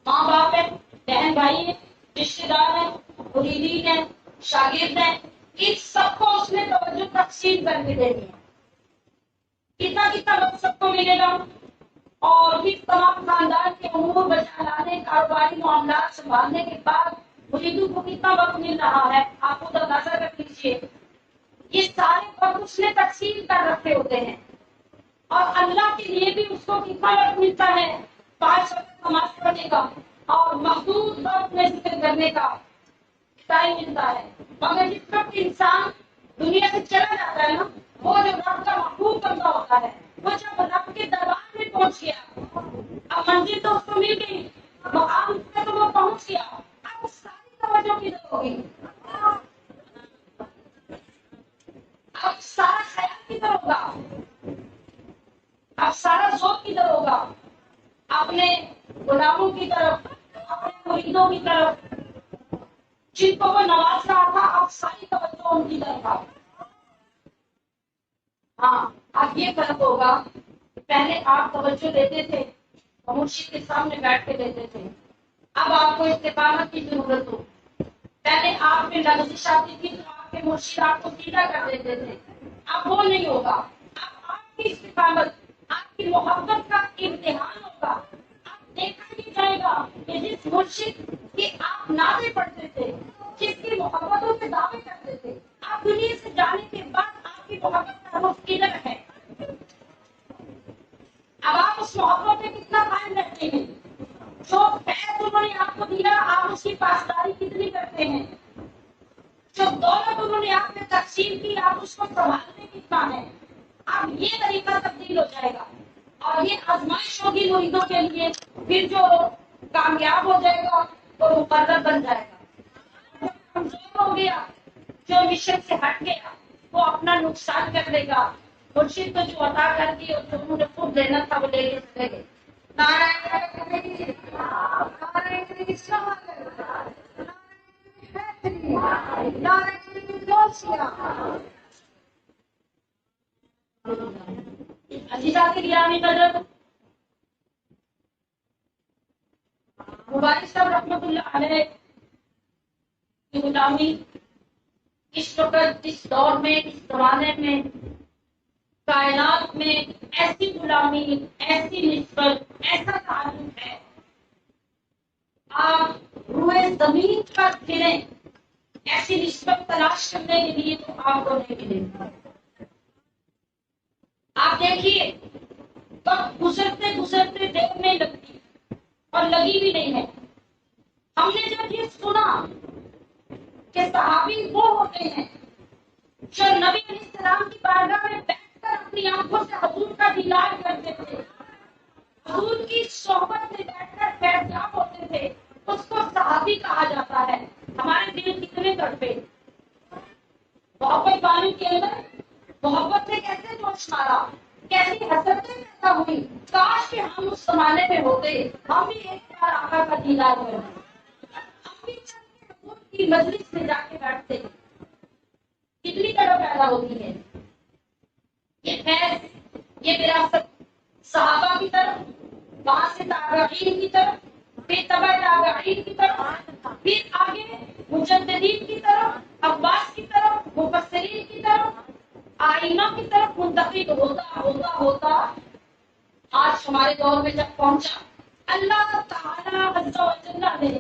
ماں باپ ہیں، بہن بھائی ہیں، رشتے دار ہیں، مریدین ہیں، شاگرد ہیں، ان سب کو اس نے توجہ تقسیم کر کے دینی ہے. کتنا کتنا وقت سب کو ملے گا، اور پھر تمام خاندان کے امور بچا لانے، کاروباری معاملات سنبھالنے کے بعد مریدوں کو کتنا وقت مل رہا ہے آپ خود اندازہ کر لیجیے. یہ سارے وقت اس نے تقسیم کر رکھے ہوتے ہیں، اور اللہ کے لیے بھی اس کو کتنا وقت ملتا ہے 5 وقت نماز پڑھنے کا اور محدود وقت میں ذکر کرنے کا ٹائم ملتا ہے. مگر جس وقت انسان دنیا سے چلا جاتا ہے نا، وہ جو رب کا محبوب بندہ ہوتا ہے، وہ جب رب کے دربار میں پہنچ گیا، اب منزل تو اس کو مل گئی، مقام پہ تو وہ اب سارا خیال کدھر ہوگا؟ اب سارا زور کدھر ہوگا؟ اپنے غلاموں کی طرف، اپنے مریدوں کی طرف، جن کو وہ نواز رہا تھا، اب ساری توجہ ان کی طرف آ. ہاں اب یہ فرق ہوگا، پہلے آپ توجہ دیتے تھے اور مرشد کے سامنے بیٹھ کے دیتے تھے، اب آپ کو استقامت کی ضرورت ہو. پہلے آپ میں لغزش آتی تھی تو آپ کے مرشد آپ کو سیدھا کر دیتے تھے، اب وہ نہیں ہوگا. اب آپ کی استقامت، آپ کی محبت کا امتحان ہوگا. اب دیکھا نہیں جائے گا کہ جس مرشد کی آپ نعتیں پڑھتے تھے، جس کی محبتوں کے دعوے کرتے تھے، آپ دنیا سے جانے کے بعد آپ کی محبت کا رخ کدھر ہے؟ اب آپ اس محبت میں کتنا قائم رہتے ہیں؟ جو فیض انہوں نے آپ کو دیا، آپ اس کی پاسداری کتنی کرتے ہیں؟ جو دولت انہوں نے آپ میں تقسیم کی، آپ اس کو سنبھالنے کتنا ہے؟ اب یہ طریقہ تبدیل ہو جائے گا اور یہ آزمائش ہوگی مریدوں کے لیے. پھر جو کامیاب ہو جائے گا وہ مقرر بن جائے گا. کمزور ہو گیا، جو مشن سے ہٹ گیا، وہ اپنا نقصان کر لے گا. مرشد کو جو عطا کر دی اور جو انہوں نے خود لینا تھا وہ لے کے چلے گئے. عزیزہ کی گرامی قدر، مبارک صاحب رحمۃ اللہ علیہ کی غلامی اس وقت، اس دور میں، اس زمانے میں، کائنات میں ایسی غلامی، ایسی نسبت، ایسا تعلق ہے، آپ روئے زمین پر پھریں ایسی نسبت تلاش کرنے کے لیے تو آپ کو نہیں ملے گا. آپ دیکھیے وقت گزرتے گزرتے دیر نہیں لگتی اور لگی بھی نہیں ہے. ہم نے جب یہ سنا کہ صحابی وہ ہوتے ہیں جو نبی علیہ السلام کی بارگاہ میں بیٹھ کر اپنی آنکھوں سے حضور کا دیدار کرتے تھے، حضور کی صحبت میں بیٹھ کر فیضیاب ہوتے تھے، اس کو صحابی کہا جاتا ہے. ہمارے دل کتنے تڑپے محبت پانی کے اندر، محبت نے کیسے جوش مارا، کیسی حسرتیں پیدا ہوئی. کاش کہ ہم اس زمانے میں ہوتے، ہم بھی ایک بار آقا کا دیدار کرتے، ہم بھی چند حضور کی مجلس میں جا کے بیٹھتے. کتنی طرح پیدا ہوتی ہے یہ فیض، یہ وراثت صحابہ کی طرف، وہاں سے تابعین کی طرف، پھر تبع تابعین کی طرف، پھر آگے مجددین کی طرف، عباس کی طرف، مفسرین کی طرف، آئمہ کی طرف منتقل ہوتا ہوتا ہوتا آج ہمارے دور میں جب پہنچا، اللہ تعالی عز و جل نے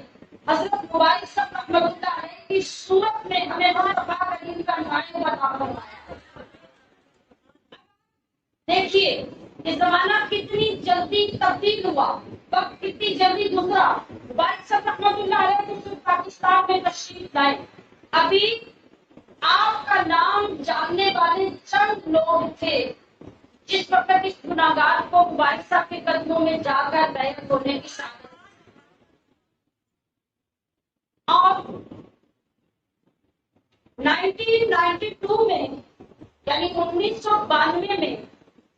حضرت مبارک صاحب رحمۃ اللہ علیہ کی صورت میں ہمیں مصطفیٰ کریم کا نمائندہ عطا فرمایا. دیکھیے یہ زمانہ کتنی جلدی تبدیل ہوا، وقت کتنی جلدی گزرا. مبارک صاحب رحمۃ اللہ علیہ جو پاکستان میں تشریف لائے، ابھی آپ کا نام جاننے والے چند لوگ تھے جس وقت اس گناہگار کو مبارک صاحب کے قدموں میں جا کر بیعت ہونے کی شامت. اور 1992 میں یعنی 1992 میں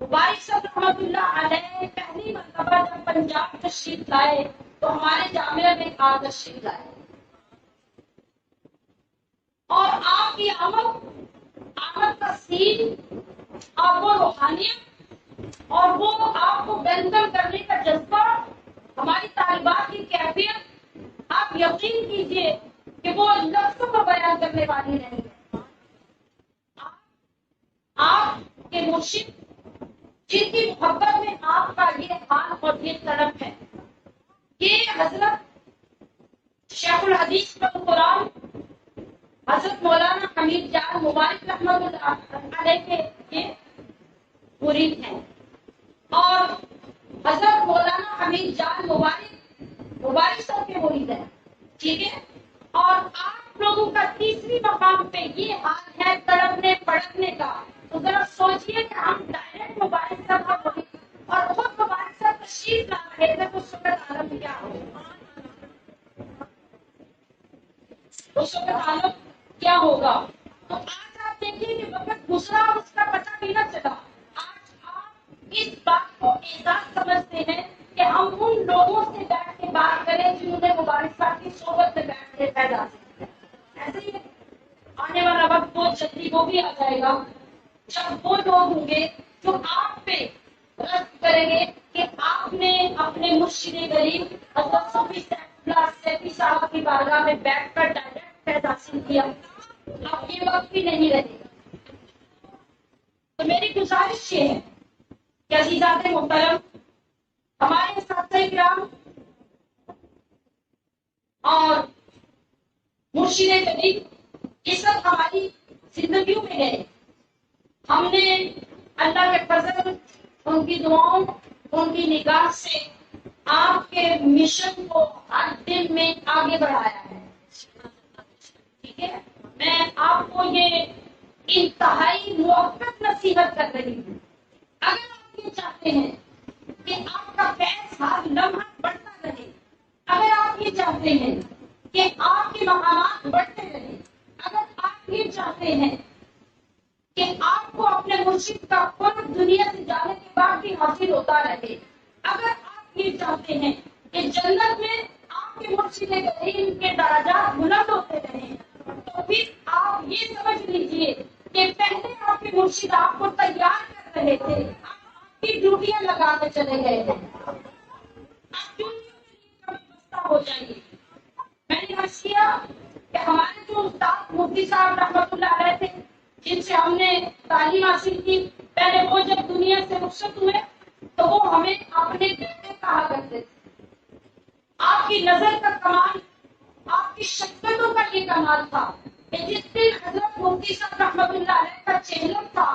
مبارک صاحب رحمۃ اللہ علیہ پہلی مرتبہ جب پنجاب تشریف لائے تو ہمارے جامعہ میں تشریف لائے، اور آپ کی آمد کا سین اور وہ روحانیت اور وہ آپ کو ویلکم کرنے کا جذبہ، ہماری طالبات کی کیفیت، آپ یقین کیجئے کہ وہ لفظوں کو بیان کرنے والی نہیں ہے. آپ کے مرشد جن کی محبت میں آپ کا یہ حال اور یہ طلب ہے، یہ حضرت شیخ الحدیث قرآن حضرت مولانا حمید جان مبارک رحمۃ اللہ علیہ کے مرید ہیں، اور حضرت مولانا حمید جان مبارک صاحب کے مرید ہیں. ٹھیک ہے، اور آپ لوگوں کا تیسری مقام پہ یہ حال ہے تڑپنے پڑکنے کا. تو ذرا سوچئے کہ ہم ڈائریکٹ مبارک صاحب کا مرید اور خود مبارک صاحب تشریف لا رہے تھے تو اس وقت عالم کیا ہو، اس وقت عالم کیا ہوگا. تو آج آپ دیکھیے کہ وقت دوسرا اس کا پتہ بھی نہ چلا. آج آپ اس بات کو اعزاز سمجھتے ہیں کہ ہم ان لوگوں سے بیٹھ کے بات کریں جنہوں نے مبارک صاحب کی صحبت میں بیٹھ کے پیدا کی. ایسے ہی آنے والا وقت بہت جلدی وہ بھی آ جائے گا جب وہ لوگ ہوں گے جو آپ پہ رد کریں گے کہ آپ نے اپنے مرشد غریب حضرت صوفی سیف اللہ سیفی صاحب کی بارگاہ میں بیٹھ کر ڈائریکٹ فیض حاصل کیا. اب یہ وقت بھی نہیں رہے گا. تو میری گزارش یہ ہے کہ عزیزات محترم، ہمارے اساتذہ کرام اور مرشد غریب یہ سب ہماری زندگیوں میں ہے. ہم نے اللہ کے فضل، ان کی دعاؤں، ان کی نگاہ سے آپ کے مشن کو ہر دن میں آگے بڑھایا ہے. ٹھیک ہے، میں آپ کو یہ انتہائی موقت نصیحت کر رہی ہوں. اگر آپ یہ چاہتے ہیں کہ آپ کا فیض ہر لمحہ بڑھتا رہے، اگر آپ یہ چاہتے ہیں کہ آپ کے مقامات بڑھتے رہے، اگر آپ یہ چاہتے ہیں کہ آپ کو اپنے مرشد کا قرب دنیا سے جانے کے بعد بھی حاصل ہوتا رہے، اگر آپ یہ چاہتے ہیں کہ جنت میں آپ کے مرشد کریم کے درجات بلند ہوتے رہیں، تو پھر آپ یہ سمجھ لیجئے کہ پہلے آپ کے مرشد آپ کو تیار کر رہے تھے، آپ کی ڈیوٹیاں لگا کے چلے گئے ہیں. آپ ڈیوٹیوں کے لیے کبھی وابستہ ہو جائیے. میں نے عرض کیا کہ ہمارے جو استاد مفتی صاحب رحمۃ اللہ علیہ تھے، جن سے ہم نے تعلیم حاصل کی، پہلے وہ جب دنیا سے رخصت ہوئے تو وہ ہمیں اپنے بیٹے کہا کرتے تھے. آپ کی نظر کا کمال، آپ کی شخصیتوں کا یہ کمال تھا کہ جس دن حضرت مفتی صاحب رحمۃ اللہ علیہ کا چہلم تھا،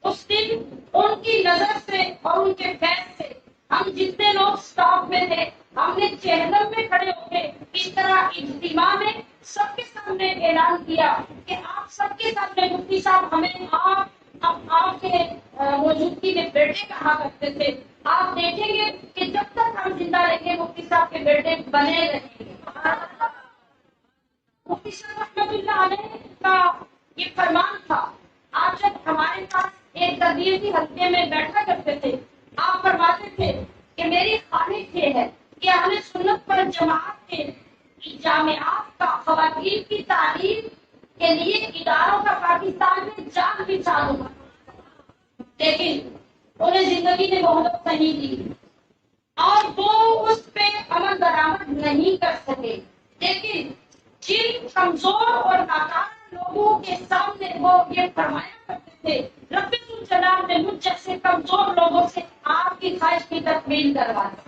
اس دن ان کی نظر سے اور ان کے فیض سے ہم جتنے لوگ اسٹاف میں تھے، ہم نے چہلم میں کھڑے ہو کے اس طرح اجتماع میں سب کے سامنے اعلان کیا کہ آپ سب کے سامنے مفتی صاحب ہمیں آپ کے موجودگی میں بیٹے کہا کرتے تھے. آپ دیکھیں گے کہ جب تک ہم زندہ رہیں گے مفتی صاحب کے بیٹے بنے رہیں گے. مفتی صاحب رحمۃ اللہ علیہ کا یہ فرمان تھا. آپ جب ہمارے پاس ایک تربیتی حلقے میں بیٹھا کرتے تھے، آپ فرماتے تھے کہ میری خواہش یہ ہے کہ اہل سنت پر جماعت کے جامعات کا خواتین کی تعلیم کے لیے اداروں کا پاکستان میں جال بچھا دوں گا. لیکن انہیں زندگی نے بہت صحیح دی اور وہ اس پہ عمل درآمد نہیں کر سکے. لیکن جن کمزور اور ناکام لوگوں کے سامنے وہ یہ فرمایا کرتے تھے، رب الجلال نے مجھ جیسے کمزور لوگوں سے آپ کی خواہش کی تکمیل کروا دی.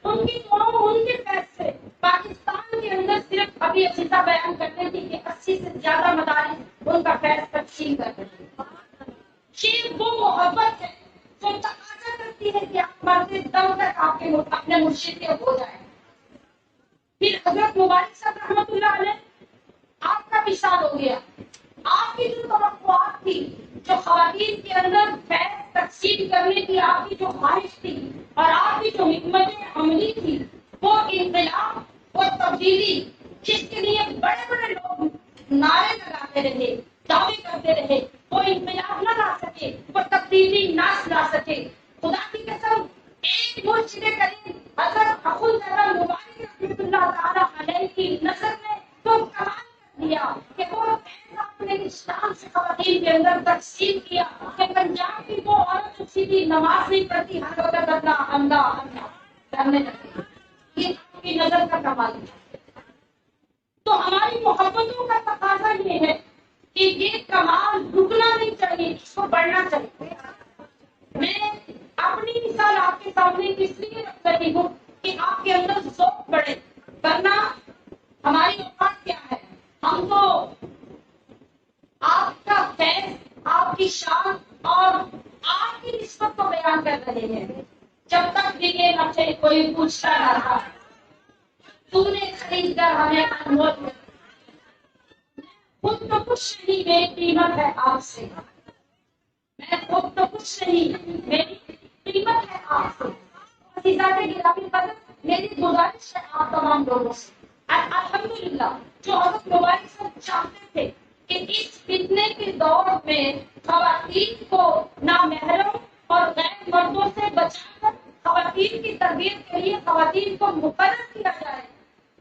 ان کی دعاؤں، ان کے فیصلے پاکستان کے اندر صرف ابھی عزیزہ بیان کرتے تھے کہ 80 سے زیادہ مدارس ان کا فیض تقسیم کرتے تھے. یہ وہ محبت ہے جو تقاضا کرتی ہے کہ آپ مرتے دم تک آپ کے اپنے مرشد کے ہو جائیں. پھر حضرت مبارک صاحب رحمۃ اللہ علیہ آپ کا مثال ہو گیا. آپ کی جو توقعات تھی، جو خواتین کے اندر فیض تقسیم کرنے کی آپ کی جو خواہش تھی اور آپ کی جو حکمت عملی تھی، وہ انقلاب اور تبدیلی جس کے لیے بڑے بڑے لوگ نعرے لگاتے رہے، دعوے کرتے رہے، وہ انقلاب نہ لا سکے، وہ تبدیلی نہ لا سکے. خدا کی قسم، ایک مرشد کریم حضرت اخوندزادہ مبارک رحمۃ اللہ تعالیٰ علیہ کی نظر میں تو کمال کر دیا کہ وہ اپنے اسلام سے خواتین کے اندر تقسیم کیا کہ پنجاب کی وہ عورت جو سیدھی نماز نہیں پڑھتی، ہر وقت اللہ اللہ اللہ کرنے لگے. یہ آپ کی نظر کا کمال ہے. تو ہماری محبتوں کا تقاضا یہ ہے کہ یہ کمال رکنا نہیں چاہیے، اس کو بڑھنا چاہیے. میں اپنی مثال آپ کے سامنے اس لیے رکھ رہی ہوں کہ آپ کے اندر ذوق بڑھے، ورنہ ہماری اوقات کیا ہے؟ ہم تو آپ کا فیض، آپ کی شان اور آپ کی نسبت کو بیان کر رہے ہیں. جب تک بھی یہ نہ تھے کوئی پوچھتا نہ تھا، تو نے خرید کر ہمیں انمول کر. خود تو کچھ نہیں، بے قیمت ہے آپ سے. میں خود تو کچھ نہیں، میری قیمت ہے آپ سے. عزیزات گرامی قدر، میری گزارش ہے آپ تمام لوگوں سے، الحمدللہ جو حضرت مبارک صاحب چاہتے تھے کہ اس فتنے کے دور میں خواتین کو نامحرم اور غیر مردوں سے بچا کر خواتین کی تربیت کے لیے خواتین کو مقرر کیا جائے.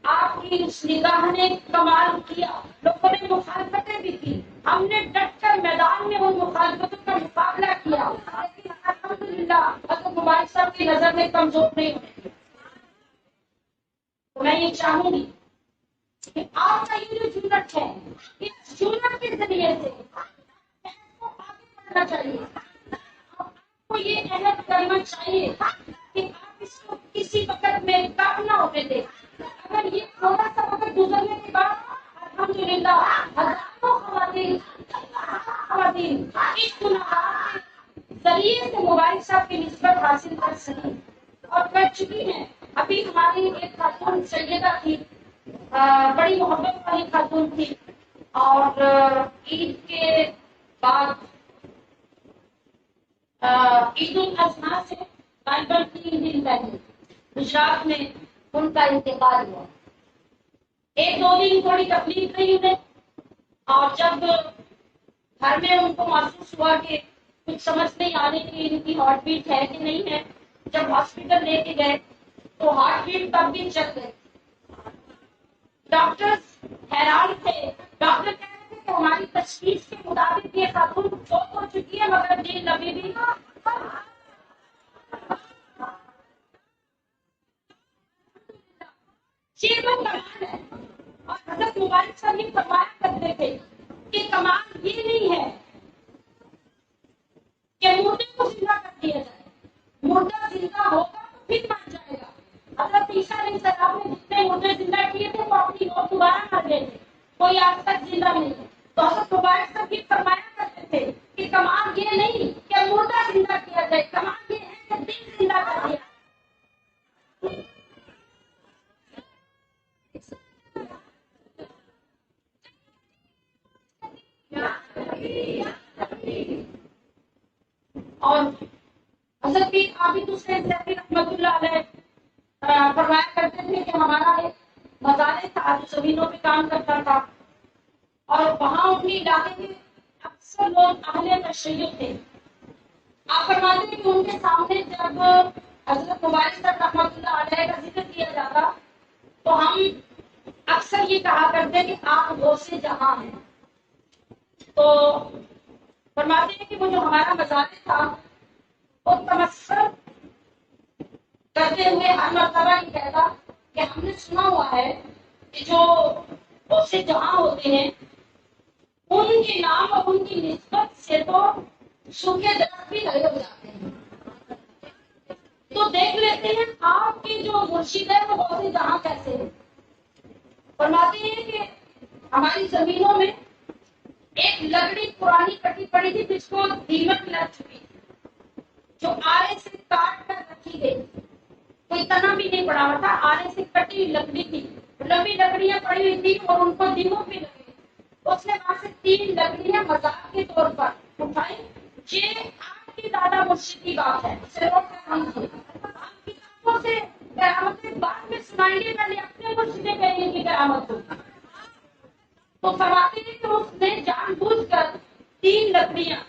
آپ کی اس نگاہ نے کمال کیا. لوگوں نے مخالفتیں بھی کی، ہم نے ڈٹ کر میدان میں ان مخالفتوں کا مقابلہ کیا، لیکن الحمدللہ حضرت مبارک صاحب کی نظر میں کمزور نہیں ہونے. میں یہ چاہوں گی کہ آپ کا یہ جو یونٹ ہے، اس یونٹ کے ذریعے سے کو آگے بڑھنا چاہیے. آپ کو یہ عہد کرنا چاہیے کہ آپ اس کو کسی وقت میں کم نہ ہونے دیں. اگر یہ تھوڑا سا وقت گزرنے کے بعد الحمدللہ ہزاروں خواتین اس گناہ کے ذریعے سے مبارک صاحب کی نسبت حاصل کر سکیں اور کر چکی ہیں. ابھی ہماری ایک خاتون سیدہ تھی، بڑی محبت والی خاتون تھی، اور عید کے بعد عید الاضحیٰ سے تقریباً 3 دن پہلے گجرات میں ان کا انتقال ہوا. 1-2 دن تھوڑی تکلیف رہی انہیں، اور جب گھر میں ان کو محسوس ہوا کہ کچھ سمجھ نہیں آنے کی ان کی ہارٹ بیٹ ہے کہ نہیں ہے، جب ہاسپٹل لے کے گئے تو ہارٹ بیٹ تب بھی چل گئی. ڈاکٹر حیران تھے. ڈاکٹر کہہ رہے تھے کہ ہماری تشخیص کے مطابق یہ خاتون فوت ہو چکی ہے، مگر دل ابھی بھی یہ تو کمال ہے. اور حضرت مبارک صاحب یہ فرمایا کرتے تھے کہ کمال یہ نہیں ہے کہ مردے کو زندہ کر دیا جائے، مردہ زندہ ہوگا تو پھر مر جائے گا. حضرت عیسیٰ علیہ السلام نے جتنے مردے زندہ کیے تھے وہ اپنی موت دوبارہ مر گئے تھے، کوئی آج تک زندہ نہیں ہے. تو حضرت مبارک صاحب یہ فرمایا کرتے تھے کہ کمال یہ نہیں کہ مردہ زندہ کیا جائے، کمال یہ ہے کہ دل زندہ کر دیا. اور حضرت عابد حسین ظفر رحمۃ اللہ علیہ فرمایا کرتے تھے کہ ہمارا ایک مزار تھا جو زمینوں پہ کام کرتا تھا، اور وہاں اپنے علاقے کے اکثر لوگ اہل تشیع تھے. آپ فرماتے ہیں کہ ان کے سامنے جب حضرت مبارک صاحب رحمۃ اللہ علیہ کا ذکر کیا جاتا تو ہم اکثر یہ کہا کرتے کہ آپ غوث جہاں ہیں. تو فرماتے ہیں کہ وہ جو ہمارا مزار تھا وہ تمسر کرتے ہوئے ہر مرتبہ یہ کہتا کہ ہم نے سنا ہوا ہے کہ جو غوث جہاں ہوتے ہیں ان کے نام اور ان کی نسبت سے تو سوکھے درخت بھی ہرے ہو جاتے ہیں. تو دیکھ لیتے ہیں آپ کے جو مرشد ہے وہ غوث جہاں کیسے ہے. فرماتے ہیں کہ ہماری زمینوں میں ایک لکڑی پرانی کٹی پڑی تھی جس کو دیمک لگ چکی تھی، جو آرے سے کاٹ کر رکھی گئی، کوئی تنا بھی نہیں پڑا ہوا تھا، آرے سے کٹی لکڑی تھی، لمبی لکڑیاں پڑی ہوئی تھی اور ان کو دیمک بھی لگے. اس نے وہاں سے 3 لکڑیاں مذاق کے طور پر اٹھائی. یہ آپ کی دادا مرشد کی بات ہے، اسے روک کر ہم تھے. آپ کتابوں سے کرامتیں بعد میں سنائیں گے، پہلے اپنے مرشد کہنے کی کرامت ہوگی. تو فرماتے ہیں کہ اس نے جان بوجھ کر 3 لکڑیاں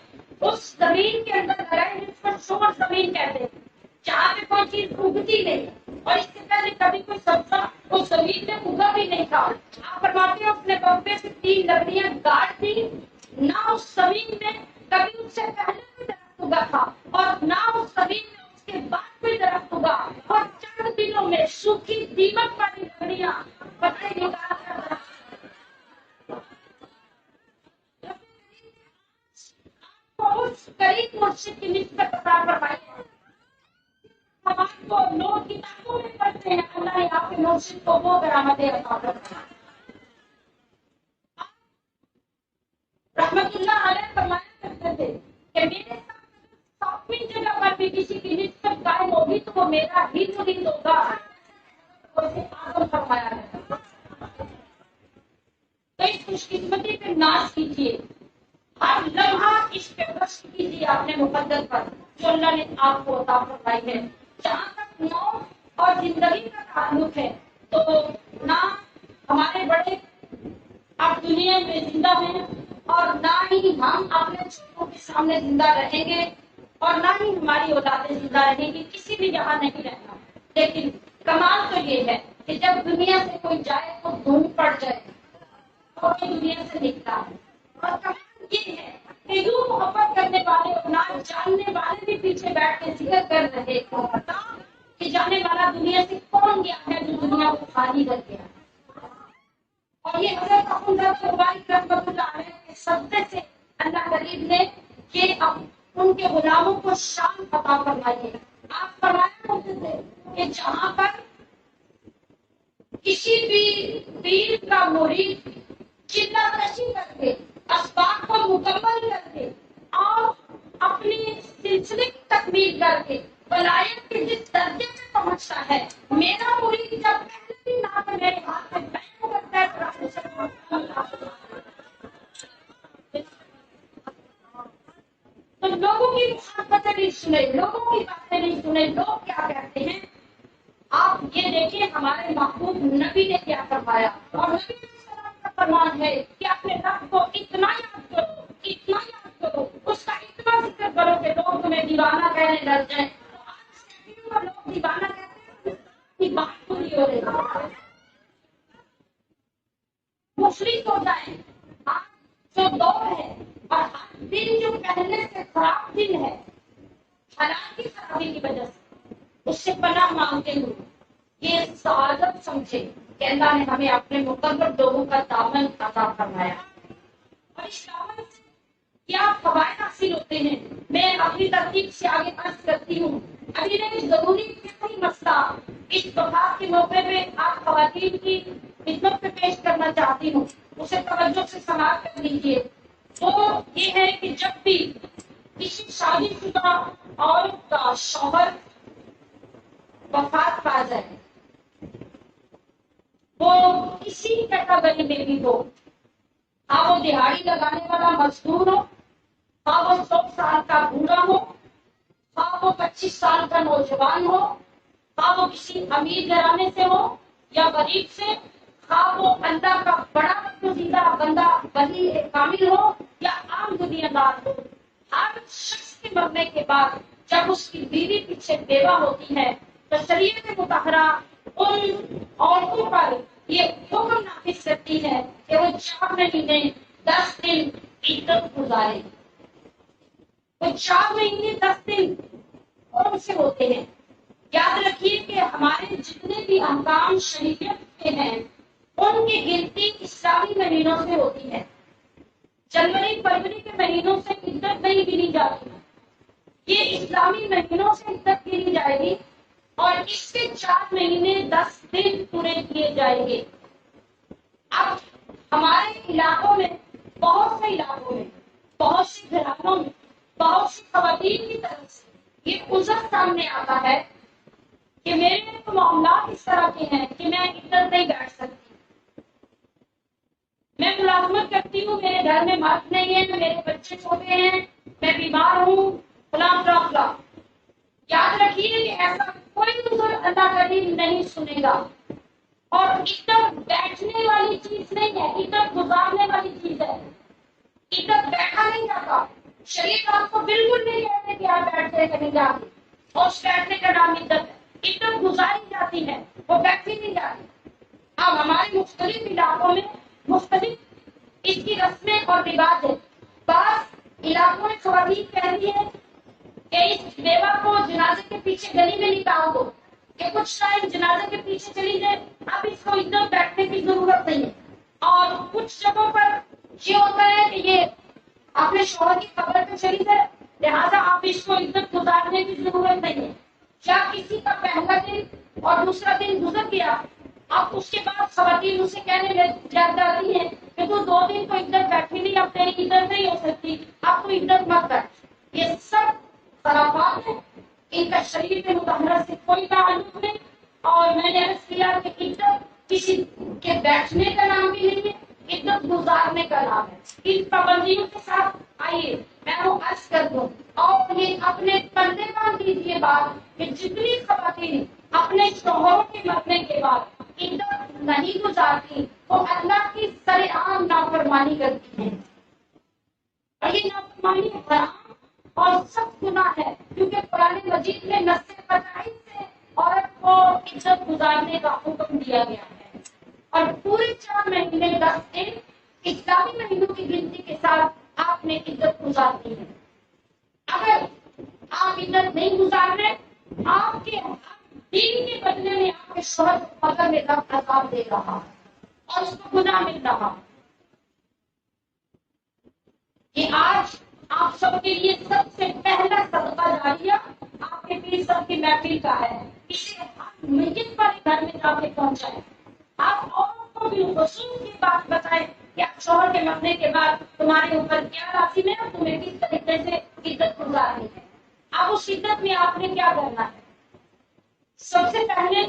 اس زمین کے اندر لگائی جس کو شور زمین کہتے ہیں، جہاں پہ کوئی چیز اگتی نہیں اور اس سے پہلے کبھی کوئی سبزہ اس زمین میں اگا بھی نہیں تھا. آپ فرماتے ہیں اس نے بمبے سے 3 لکڑیاں گاڑ دی. نہ اس زمین میں کبھی اس سے پہلے کوئی درخت اگا تھا اور نہ اس زمین میں اس کے بعد کوئی درخت اگا، اور چند دنوں میں سوکھی دیمک والی لکڑیاں پتے نکال کر اس قریب مرشد کی نسبت عطا فرمائی ہے. ہمارے کو لوگ کتابوں میں پڑھتے ہیں، اللہ نے آپ کے مرشد کو وہ کرامتیں عطا فرمائی. رحمت اللہ علیہ فرمایا کرتے تھے کہ میرے ساتھ 7ویں جگہ پر بھی کسی کی نسبت قائم ہوگی تو وہ میرا ہی مرید ہوگا. اسے اعظم فرمایا ہے. تو اس خوش قسمتی پہ ناز کیجیے، ہر لمحہ اس پہ رشک کیجیے اپنے مقدر پر جو اللہ نے آپ کو عطا فرمائی ہے. جہاں تک موت اور زندگی کا تعلق ہے تو نہ ہمارے بڑے اب دنیا میں زندہ ہیں اور نہ ہی ہم اپنے چھوٹوں کے سامنے زندہ رہیں گے اور نہ ہی ہماری اولادیں زندہ رہیں گی، کسی بھی یہاں نہیں رہنا۔ لیکن کمال تو یہ ہے کہ جب دنیا سے کوئی جائے تو دھوم پڑ جائے تو دنیا سے نکلا ہے۔ اور کمال یہ ہے کہ یوں محبت کرنے والے اور نہ جاننے والے بھی پیچھے بیٹھ کے ذکر کر رہے بتا کہ جانے والا دنیا سے کون گیا ہے جو دنیا کو خالی کر گیا۔ اور یہ حضرت احمد رحمۃ اللہ علیہ کے صدقے سے اللہ کریم نے کہ اب ان کے غلاموں کو شان عطا فرمائی ہے۔ آپ فرمایا کرتے تھے کہ جہاں پر کسی بھی پیر کا مرید چلا کشی کر کے اسباب کو مکمل کر کے اور اپنی سلسلے کی تکمیل کر کے ولایت کے جس درجے سے پہنچتا ہے، میرا مرید جب پہلے بھی نہ میرے ہاتھ میں بیان کرتا ہے تو لوگوں کی محبتیں نہیں سنے، لوگوں کی باتیں نہیں سنے، لوگ کیا کہتے ہیں۔ آپ یہ دیکھیں ہمارے محبوب نبی نے کیا فرمایا، اور نبی علیہ السلام کا فرمان ہے کہ اپنے رب کو اتنا یاد کرو، اتنا یاد کرو، اس کا اتنا ذکر کرو کہ لوگ تمہیں دیوانہ کہنے لگ جائیں۔ تو آج سیکھنے کو لوگ دیوانہ کہتے ہیں کہ بات پوری ہو رہی ہے، مفلس ہو جائیں۔ آج جو دور ہے اور آج دن جو پہلے سے خراب دن ہے حالات کی خرابی کی وجہ سے، اس سے پناہ مانگتے ہوئے یہ سعادت سمجھے کہ اللہ نے ہمیں اپنے مقرر لوگوں کا دامن عطا فرمایا، اور اس دامن سے کیا فوائد حاصل ہوتے ہیں میں اپنی ترتیب سے آگے عرض کرتی ہوں۔ ابھی میں ضروری فکری مسئلہ اس بخار کے موقع پہ آپ خواتین کی خدمت پہ پیش کرنا چاہتی ہوں، اسے توجہ سے سماعت کر لیجیے۔ وہ یہ ہے کہ جب بھی کسی شادی شدہ عورت کا شوہر وفات پا جائے، وہ کسی کیٹیگری میں بھی ہو، ہاں وہ دہاڑی لگانے والا مزدور ہو، ہاں وہ 100 سال کا بوڑھا ہو، ہاں وہ 25 سال کا نوجوان ہو، ہاں وہ کسی امیر گھرانے سے ہو یا غریب سے، ہاں وہ اللہ کا بڑا پسندیدہ بندہ ولی کامل ہو یا عام دنیا دار ہو، ہر شخص کے مرنے کے بعد جب اس کی بیوی پیچھے بیوہ ہوتی ہے تو شریعت مطہرہ ان عورتوں پر یہ حکم نافذ کرتی ہے کہ وہ 4 مہینے 10 دن عدت گزارے۔ وہ 4 مہینے 10 دن کون سے ہوتے ہیں؟ یاد رکھیے کہ ہمارے جتنے بھی احکام شریعت کے ہیں ان کی گنتی اسلامی مہینوں سے ہوتی ہے۔ جنوری فروری کے مہینوں سے عدت نہیں گنی جاتی، یہ اسلامی مہینوں سے عدت گنی جائے گی اور اس کے 4 مہینے 10 دن پورے کیے جائیں گے۔ اب ہمارے علاقوں میں بہت سے علاقوں میں بہت سی گھرانوں میں بہت سی خواتین کی طرف سے یہ عذر سامنے آتا ہے کہ میرے تو معاملات اس طرح کے ہیں کہ میں عدت نہیں بیٹھ سکتی، میں ملازمت کرتی ہوں، میرے گھر میں مرد نہیں ہے، میرے بچے چھوٹے ہیں، میں بیمار ہوں، فلاں فلاں فلاں۔ یاد رکھیے کہ ایسا کوئی عذر اللہ کریم نہیں سنے گا، اور عدت بیٹھنے والی چیز نہیں ہے، عدت گزارنے والی چیز ہے۔ عدت بیٹھا نہیں جاتا، شریعت آپ کو بالکل نہیں کہتے کہ آپ بیٹھتے کہیں جا کے، اور اس بیٹھنے کا نام عدت ہے۔ عدت گزاری جاتی ہے، وہ بیٹھی نہیں جاتی۔ اب ہمارے مختلف علاقوں میں مختلف اس کی رسمیں اور رواج ہے۔ بعض علاقوں میں خواتین کہتی ہے کہ اس بیوہ کو جنازے کے پیچھے گلی میں نکال دو، کہ کچھ ٹائم جنازے کے پیچھے چلی جائے، اب اس کو عدت بیٹھنے کی ضرورت نہیں ہے۔ اور کچھ جگہوں پر یہ ہوتا ہے کہ یہ اپنے شوہر کی قبر پہ چلی جائے، لہٰذا آپ اس کو عدت گزارنے کی ضرورت نہیں ہے۔ یا کسی کا پہلا دن اور دوسرا دن گزر گیا، اب اس کے بعد خواتین اسے کہنے لگ جاتی ہیں کہ تو 2 دن تو عدت بیٹھی نہیں، اب تیری عدت نہیں ہو سکتی، اب تو عدت مت بیٹھ۔ یہ سب خرافات ہیں، ان کا شریعت مطہرہ سے کوئی تعلق نہیں۔ اور میں نے عرض کیا کہ عدت کسی کے بیٹھنے کا نام بھی نہیں ہے، عدت گزارنے کا نام ہے۔ ان پابندیوں کے ساتھ آئیے میں وہ عرض کر دوں اور یہ اپنے پردے باندھ دیجیے بات کہ جتنی خواتین اپنے شوہروں کے مرنے کے بعد عدت نہیں گزارتی وہ اللہ کی سرعام نافرمانی کرتی ہیں۔ مانی حرام اور سخت گناہ ہے، کیونکہ قرآن مجید میں نص قطعی سے عورت کو عزت گزارنے کا حکم دیا گیا ہے، اور پورے 4 مہینے 10 دن اسلامی مہینوں کی گنتی کے ساتھ آپ نے عزت گزارنی ہے۔ اگر آپ عزت نہیں گزار رہے، آپ کے دین کے بدلے میں آپ کے شوہر کو قبر میں عذاب دے رہا اور اس کو گناہ مل رہا۔ یہ آج آپ سب کے لیے سب سے پہلا صدقہ جاریہ آپ کے پیر صاحب کی محفل کا ہے، اسے میت پر گھر میں جا کے پہنچائیں۔ آپ عورتوں کو بھی خصوص کی بات بتائیں کہ آپ شوہر کے مرنے کے بعد تمہارے اوپر کیا لازم ہے اور تمہیں کس طریقے سے عزت گزارنی ہے۔ اب اس عزت میں آپ نے کیا کرنا ہے؟ سب سے پہلے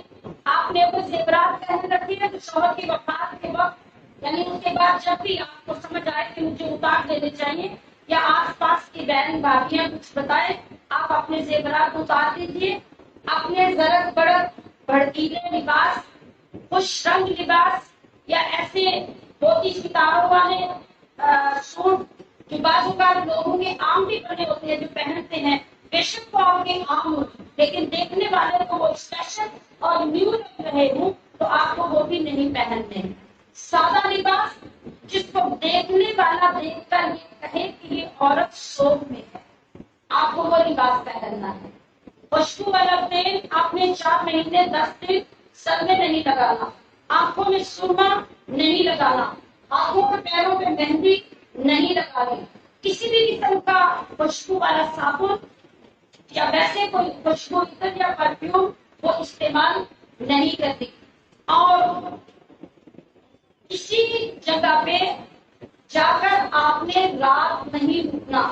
آپ نے وہ زیورات پہن رکھی ہے جو شوہر کی وفات کے وقت، یعنی اس کے بعد جب بھی آپ کو سمجھ آئے کہ مجھے اتار دینے چاہیے، یا آس پاس کی بہن بھابیاں کچھ بتائیں، آپ اپنے زیورات اتار دیجیے۔ اپنے زرق بڑک بھڑکیلے لباس، خوش رنگ لباس یا ایسے موتی ستاروں والے سوٹ جو بعض اوقات لوگوں کے عام بھی بنے ہوتے ہیں جو پہنتے ہیں، بے شک وہ آپ کے عام ہو، لیکن دیکھنے والے کو وہ اسپیشل اور نیو لگ رہے ہوں تو آپ کو وہ بھی نہیں پہننے۔ سادہ لباس جس کو دیکھنے والا دیکھ کر یہ کہے کہ یہ عورت شوق میں ہے، آپ کو وہ لباس پہننا ہے۔ خوشبو والا تیل آپ نے 4 مہینے 10 دن سر میں نہیں لگانا، آنکھوں میں سرما نہیں لگانا، ہاتھوں اور پیروں پہ مہندی نہیں لگانی، کسی بھی قسم کا خوشبو والا صابن یا ویسے کوئی خوشبو عطر یا پرفیوم وہ استعمال نہیں کرتی، اور کسی جگہ پہ جا کر آپ نے رات نہیں رکنا۔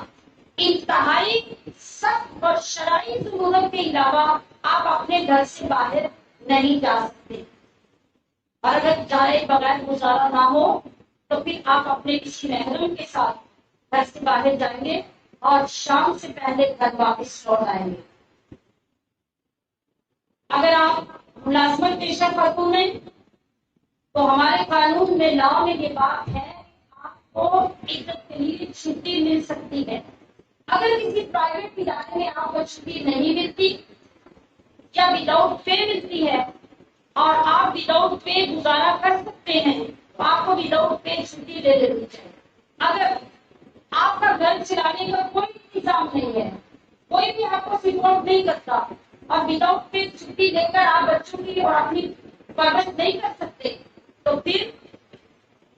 انتہائی سخت اور شرعی ضرورت کے علاوہ آپ اپنے گھر سے باہر نہیں جا سکتے، اور اگر جائے بغیر گزارا نہ ہو تو پھر آپ اپنے کسی محرم کے ساتھ گھر سے باہر جائیں گے اور شام سے پہلے گھر واپس لوٹ آئیں گے۔ اگر آپ ملازمت پیشہ خاتون ہیں تو ہمارے قانون میں لا میں یہ بات ہے کہ آپ کو عزت کے لیے چھٹی مل سکتی ہے۔ اگر کسی پرائیویٹ ادارے میں آپ کو چھٹی نہیں ملتی یا وداؤٹ پے ملتی ہے اور آپ وداؤٹ پے گزارا کر سکتے ہیں تو آپ کو وداؤٹ پے چھٹی لے لینی چاہیے۔ اگر آپ کا گھر چلانے کا کوئی انتظام نہیں ہے، کوئی بھی آپ کو سپورٹ نہیں کرتا اور وداؤٹ پے چھٹی لے کر آپ بچوں کی اور اپنی پرورش نہیں کر سکتے، تو پھر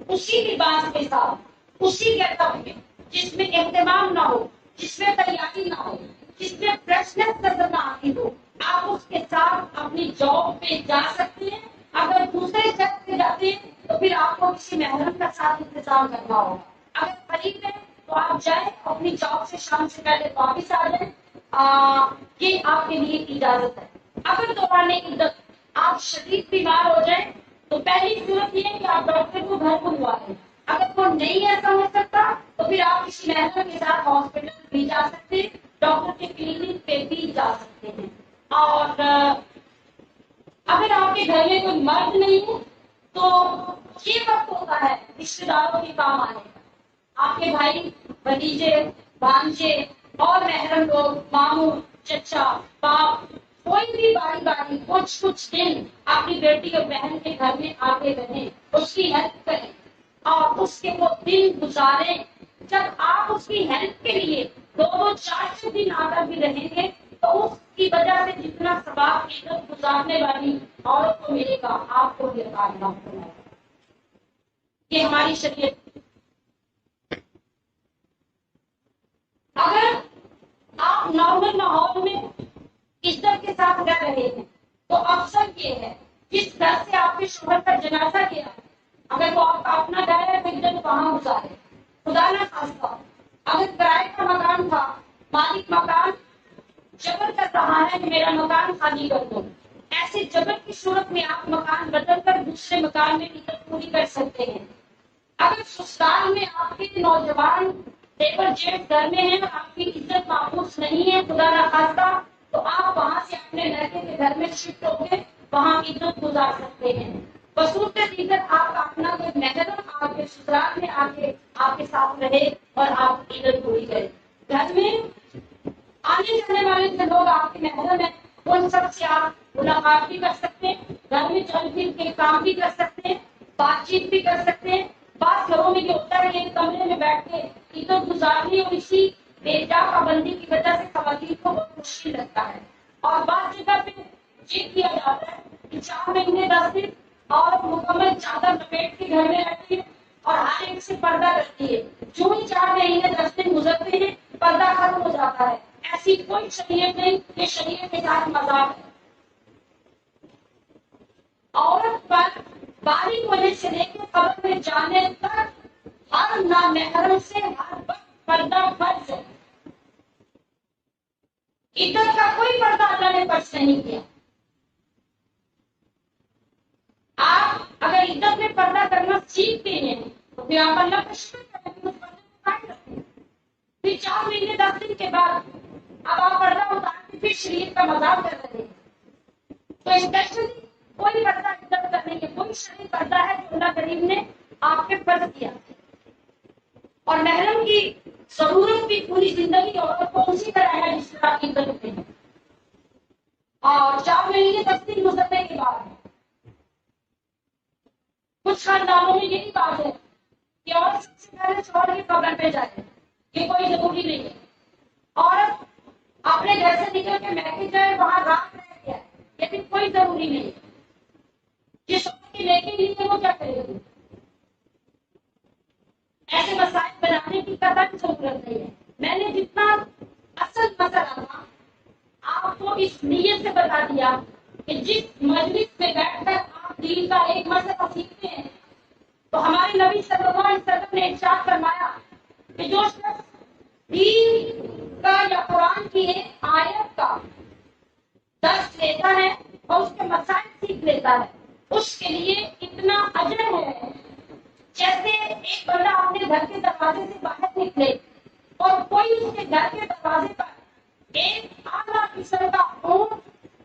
اسی لباس کے ساتھ، اسی گیٹپ میں جس میں اہتمام نہ ہو، جس میں تیاری نہ ہو، جس میں فریشنس نظر نہ آتی ہو، آپ اس کے ساتھ اپنی جاب پہ جا سکتے ہیں۔ اگر دوسرے شخص پہ جاتے ہیں تو پھر آپ کو کسی محرم کا ساتھ انتظام کرنا ہوگا۔ اگر قریب ہے تو آپ جائیں، اپنی جاب سے شام سے پہلے واپس آ جائیں، یہ آپ کے لیے اجازت ہے۔ اگر دوران عدت آپ شدید بیمار ہو جائیں تو پہلی صورت یہ ہے کہ آپ ڈاکٹر کو گھر بلوا لیں۔ اگر وہ نہیں ایسا ہو سکتا تو پھر آپ کسی محرم کے ساتھ ہاسپٹل بھی جا سکتے ہیں، ڈاکٹر کے کلینک پہ بھی جا سکتے ہیں۔ اور اگر آپ کے گھر میں کوئی مرد نہیں ہے تو یہ وقت ہوتا ہے رشتے داروں کے کام آنے کا۔ آپ کے بھائی، بھتیجے، بھانجے اور محرم لوگ، ماموں، چچا، باپ، کوئی بھی باری باری کچھ دن اپنی بیٹی اور بہن کے گھر میں آتے رہیں، اس کی ہیلپ کریں اور اس کے وہ دن گزاریں جب آپ اس کی ہیلپ کے لیے 2-4 دن آ کر بھی رہیں گے تو اس کی وجہ سے جتنا ثواب عزت گزارنے والی عورت کو ملے گا آپ کو بھی عطا ہوگا۔ یہ ہماری شریعت۔ اگر آپ نارمل ماحول میں عزت کے ساتھ رہ رہے ہیں تو افضل یہ ہے جس گھر سے آپ کے شوہر کا جنازہ گیا، اگر وہ آپ کا اپنا گھر ہے تو عزت وہاں گزارے۔ خدا نہ خاصہ اگر کرائے کا مکان تھا، مالک مکان جبر کر رہا ہے کہ میرا مکان خالی کر دو، ایسے جبر کی صورت میں آپ مکان بدل کر دوسرے مکان میں عزت پوری کر سکتے ہیں۔ اگر سسرال میں آپ کے نوجوان دیور جیٹ گھر میں ہیں اور آپ کی عزت محفوظ نہیں ہے خدا نہ خاصہ، تو آپ وہاں سے اپنے لڑکے کے گھر میں شفٹ ہو کے وہاں عزت گزار سکتے ہیں۔ بصورت دیگر آپ اپنا کوئی محرم آپ کے سسرال میں آ کے آپ کے ساتھ رہے اور آپ عزت پوری کریں۔ آنے والے جو لوگ آپ کے محرم ہیں ان سب سے آپ ملاقات بھی کر سکتے ہیں، گھر میں چل پھر کے کام بھی کر سکتے ہیں، بات چیت بھی کر سکتے ہیں۔ بعض گھروں میں یہ ہوتا ہے کہ کمرے میں بیٹھ کے عید گزارنی اور اسی بےجا پابندی کی وجہ سے خواتین کو بہت مشکل لگتا ہے، اور بعض جگہ پہ یہ کیا جاتا ہے کہ 4 مہینے 10 دن اور مکمل چادر لپیٹ کے گھر میں رہتی ہے اور ہر ایک سے پردہ کرتی ہے۔ جو ہی 4 مہینے 10 دن گزرتے ہیں پردہ ختم ہو جاتا ہے۔ ایسی کوئی شریعت نہیں، یہ شریعت کے ساتھ مذاق ہے۔ عورت پر بالغ ہونے سے لے کے قبر میں جانے تک ہر نامحرم سے ہر وقت پردہ فرض ہے۔ عدت کا کوئی پردہ اللہ نے فرض نہیں کیا۔ آپ اگر عدت میں پردہ کرنا سیکھتے ہیں تو پھر آپ اللہ کا شکر کریں کہ اس پردے کو قائم رکھیں۔ پھر 4 مہینے 10 دن کے بعد اب آپ پردہ اتار کے پھر شریعت کا مذاق کر رہے ہیں۔ تو اسپیشلی کوئی پردہ عدت کا نہیں ہے، کوئی شرعی پردہ ہے جو اللہ کریم نے آپ کے فرض کیا۔ اور محرم کی ضرورت بھی پوری زندگی عورت کو اسی طرح ہے جس طرح کی عدت میں ہے۔ اور 4 مہینے 10 دن گزرنے کے بعد کچھ خاندانوں میں یہی بات ہے کہ عورت سب سے پہلے شوہر کی قبر پہ جائے، یہ کوئی ضروری نہیں ہے۔ عورت اپنے گھر سے نکل کے میکے جائے، وہاں رات رہ گیا، لیکن کوئی ضروری نہیں ہے۔ جس وقت کی لے کے لیے وہ کیا کرے گی؟ ایسے مسائل بنانے کی قطعی ضرورت نہیں ہے۔ میں نے جتنا اصل مسئلہ تھا آپ کو اس نیت سے بتا دیا کہ جس مجلس میں بیٹھ کر آپ دین کا ایک مسئلہ سیکھتے ہیں تو ہمارے نبی صلی اللہ علیہ وسلم نے ارشاد فرمایا کہ جو شخص دین کا یا قرآن کی ایک آیت کا درس لیتا ہے اور اس کے مسائل سیکھ لیتا ہے، اس کے لیے اتنا اجر ہے جیسے ایک بندہ اپنے گھر کے دروازے سے باہر نکلے اور کوئی اس کے گھر کے دروازے پر ایک اعلیٰ قسم کا اونٹ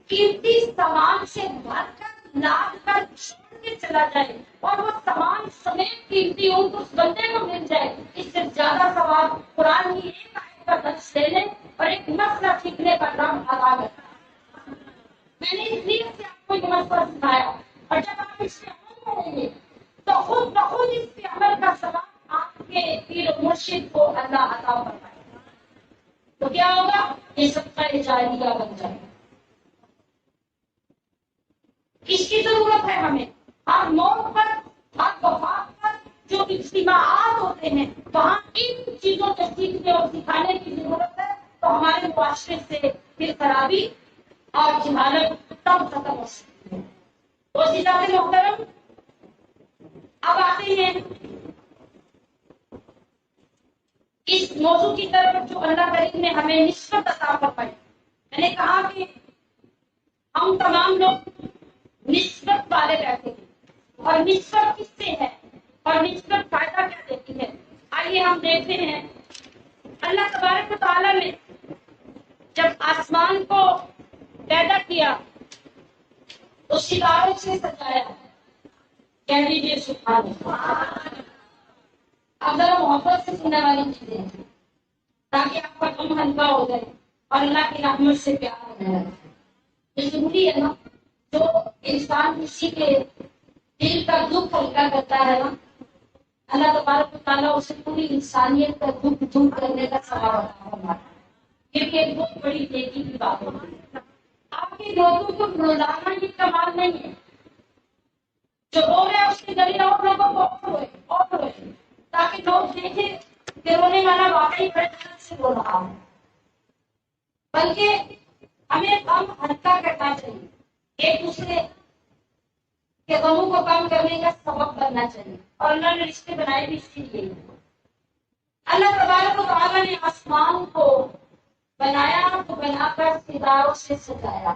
قیمتی سامان سے بھر کر لاد کر چھوڑ کے چلا جائے اور وہ سامان سمیت قیمتی اونٹ اس بندے کو مل جائے، اس سے زیادہ ثواب قرآن کی ایک آیت کا درس لینے اور ایک مسئلہ سیکھنے کا نام ادا کرتا ہے۔ میں نے اس لیے سے آپ کو یہ مسئلہ سکھایا، اور جب آپ اس پہ عمل کریں گے تو خود بخود اس پہ عمل کا ثواب آپ کے پیر و مرشد کو اللہ عطا فرمائے گا۔ تو کیا ہوگا؟ یہ صدقہ جاریہ بن جائے گا۔ اس کی ضرورت ہے ہمیں ہر موقع پر، ہر وفات پر جو اجتماعات ہوتے ہیں وہاں ان چیزوں کو سیکھنے اور سکھانے کی ضرورت ہے، تو ہمارے معاشرے سے پھر خرابی اور جہالت تب ختم ہو سکتی ہے۔ تو عزیزان محترم، اب آتے ہیں اس موضوع کی طرف جو اللہ کریم نے ہمیں نسبت عطا فرمائی۔ میں نے کہا کہ ہم تمام لوگ نسبت والے رہتے ہیں، اور نسبت کس سے ہے اور نسبت فائدہ کیا دیتی ہے؟ آئیے ہم دیکھتے ہیں۔ اللہ تبارک و تعالیٰ نے جب آسمان کو پیدا کیا تو ستاروں سے سجایا، کہہ دیجیے سبحان اللہ۔ اب ذرا محبت سے سننے والی چیزیں ہیں تاکہ آپ کا غم ہلکا ہو جائے اور اللہ کی رحمت سے پیار ہو جائے۔ یہ ضروری ہے نا، جو انسان کسی کے دل کا دکھ ہلکا کرتا ہے نا، اللہ تبارک و تعالیٰ اسے پوری انسانیت کا دکھ دور کرنے کا ثواب عطا فرماتا ہے۔ یہ ایک بہت بڑی نیکی کی بات ہوتی ہے۔ آپ کے لوگوں کو رلانا یہ کمال نہیں ہے، جو رو رہے ہیں اس کے ذریعے اور لوگوں کو اور روئے تاکہ لوگ دیکھیں کہ رونے والا واقعی بڑے درد سے رو رہا ہے۔ بلکہ ہمیں غم ہلکا کرنا چاہیے، ایک دوسرے کے غموں کو کم کرنے کا سبب بننا چاہیے، اور اللہ نے رشتے بنائے بھی اسی لیے۔ اللہ تبارک و تعالیٰ نے آسمان کو بنایا تو بنا کر ستاروں سے سجایا۔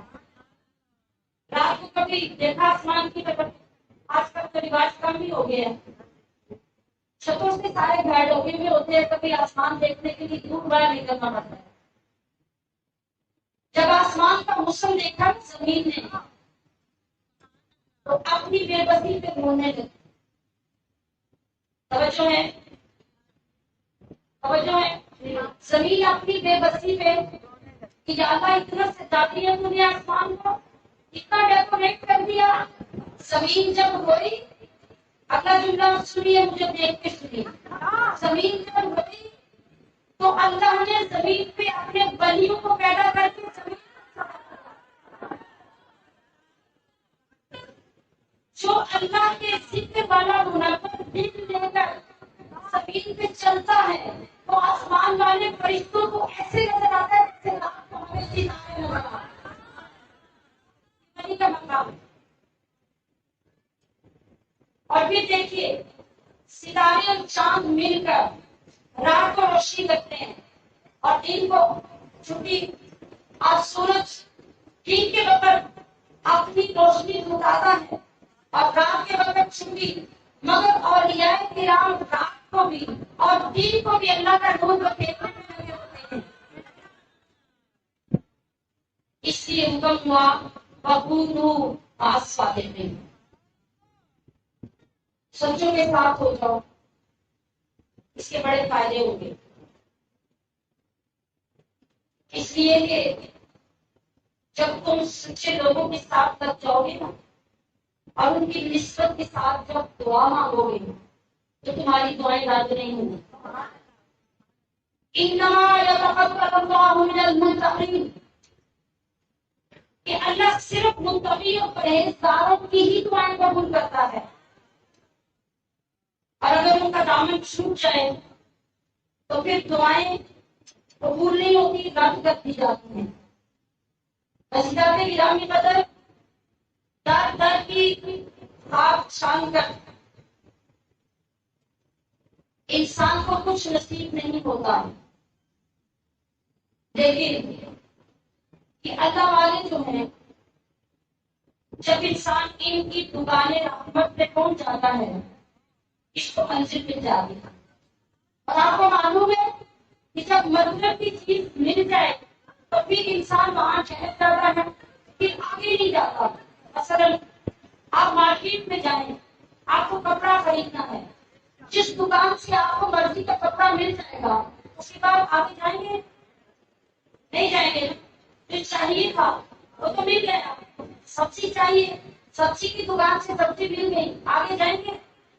رات کو کبھی دیکھا آسمان کی طرف؟ آج کل تو رواج کم بھی ہو گیا ہے، چھتوں سے سارے گھر ڈوبے ہوئے ہوتے ہیں، کبھی آسمان دیکھنے کے لیے دور باہر نکلنا پڑتا ہے۔ جب آسمان کا موسم دیکھا زمین نے تو اپنی بے بسی پہ رونے لگی۔ توجہ ہے، توجہ ہے، زمین اپنی بے بسی پہ کہ یا اللہ اتنا سجا دیا تو نے آسمان کو، اتنا ڈیکوریٹ کر دیا. زمین جب ہوئی، اگلا جملہ سنیے، مجھے دیکھ کے سنیے. زمین جب ہوئی تو اللہ نے زمین پہ اپنے بلیوں کو پیدا کر کے زمین جو اللہ کے ذکر والا منور دل لے کر زمین پہ چلتا ہے تو آسمان والے فرشتوں کو ایسے نظر آتا ہے جیسے رات کو ہمیں ستارے نظر آتے ہیں. بلی کا مقام. اور پھر دیکھیے ستارے اور چاند مل کر رات کو روشنی کرتے ہیں اور دن کو چھٹی. آج سورج دن کے وقت اپنی روشنی لٹاتا ہے اور رات کے وقت چھٹی. مگر اولیاء کرام رات کو بھی اور دن کو بھی اللہ کا نور دیکھنے میں لگے ہوتے ہیں. اس لیے حکم ہوا وَكُونُوا مَعَ الصَّادِقِينَ. سچوں کے ساتھ ہو جاؤ، اس کے بڑے فائدے ہوں گے. اس لیے کہ جب تم سچے لوگوں کے ساتھ لگ جاؤ گے نا اور ان کی نسبت کے ساتھ جب دعا مانگو گے تو تمہاری دعائیں رد نہیں ہوں گی. انما يتقبل الله من المتقين، کہ اللہ صرف متقی اور پرہیزگاروں کی ہی دعائیں قبول کرتا ہے. اور اگر ان کا دامن چھوٹ جائے تو پھر دعائیں قبول نہیں ہوتی، رد کر دی جاتی ہیں. حضرات گرامی قدر، در در کی آپ چھان کر انسان کو کچھ نصیب نہیں ہوتا، لیکن کہ اللہ والے جو ہیں جب انسان ان کی دکانیں رحمت پہ پہنچ جاتا ہے اس کو منزل مل جاتی ہے. اور آپ کو معلوم ہے کہ جب مطلب کی چیز مل جائے تو پھر انسان وہاں ٹھہر جاتا ہے، پھر آگے نہیں جاتا. مثلاً آپ مارکیٹ میں جائیں، آپ کو کپڑا خریدنا ہے، جس دکان سے آپ کو مرضی کا کپڑا مل جائے گا اس کے بعد آگے جائیں گے؟ نہیں جائیں گے. جو چاہیے تھا وہ تو مل گیا. سبزی چاہیے، سبزی کی دکان سے سبزی مل گئی، آگے جائیں گے؟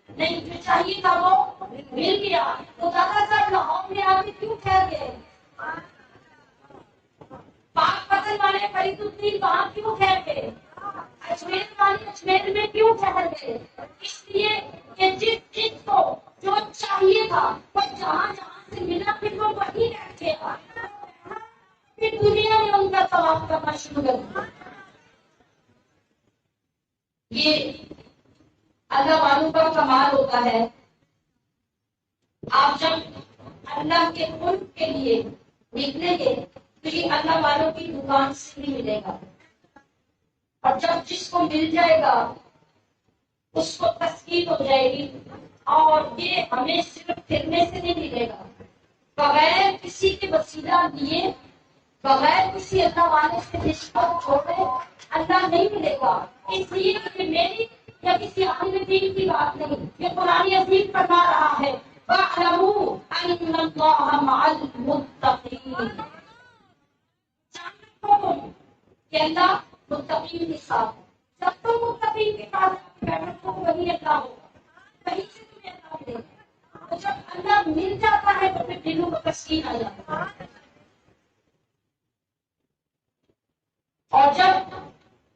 نہیں. جو چاہیے تھا وہ مل گیا تو دادا صاحب لاہور میں آگے کیوں ٹھہر گئے؟ پاک پتن والے فرید الدین وہاں کیوں ٹھہر گئے؟ اجمیر والے اجمیر میں کیوں ٹھہر گئے؟ اس لیے کہ جس چیز کو جو چاہیے تھا وہ جہاں جہاں سے ملا پھر وہ وہیں رہ گیا، پھر دنیا میں ان کا طواف کرنا شروع کر دیا. یہ اللہ والوں کا کمال ہوتا ہے. آپ جب اللہ کے ملک کے لیے نکلیں گے تو یہ اللہ والوں کی دکان سے بھی ملے گا، اور جب جس کو مل جائے گا اس کو تسکین ہو جائے گی. اور یہ ہمیں صرف پھرنے سے نہیں ملے گا، بغیر کسی کے وسیلہ لیے، بغیر کسی اللہ والے سے نسبت چھوڑے اللہ نہیں ملے گا. اس لیے یہ میری یا کسی عالم دین کی بات نہیں، یہ قرآن عظیم فرما رہا ہے وَاعْلَمُوا أَنَّ اللَّهَ مَعَ الْمُتَّقِينَ. جانتے ہو کہ اللہ متقین کے ساتھ ہے. جب تم متقین کے ساتھ بیٹھو تو وہی اللہ ہوگا، وہیں سے تمہیں اللہ ملے گا. تو جب اللہ مل جاتا ہے تو پھر دلوں کو تسکین آ جاتا ہے. اور جب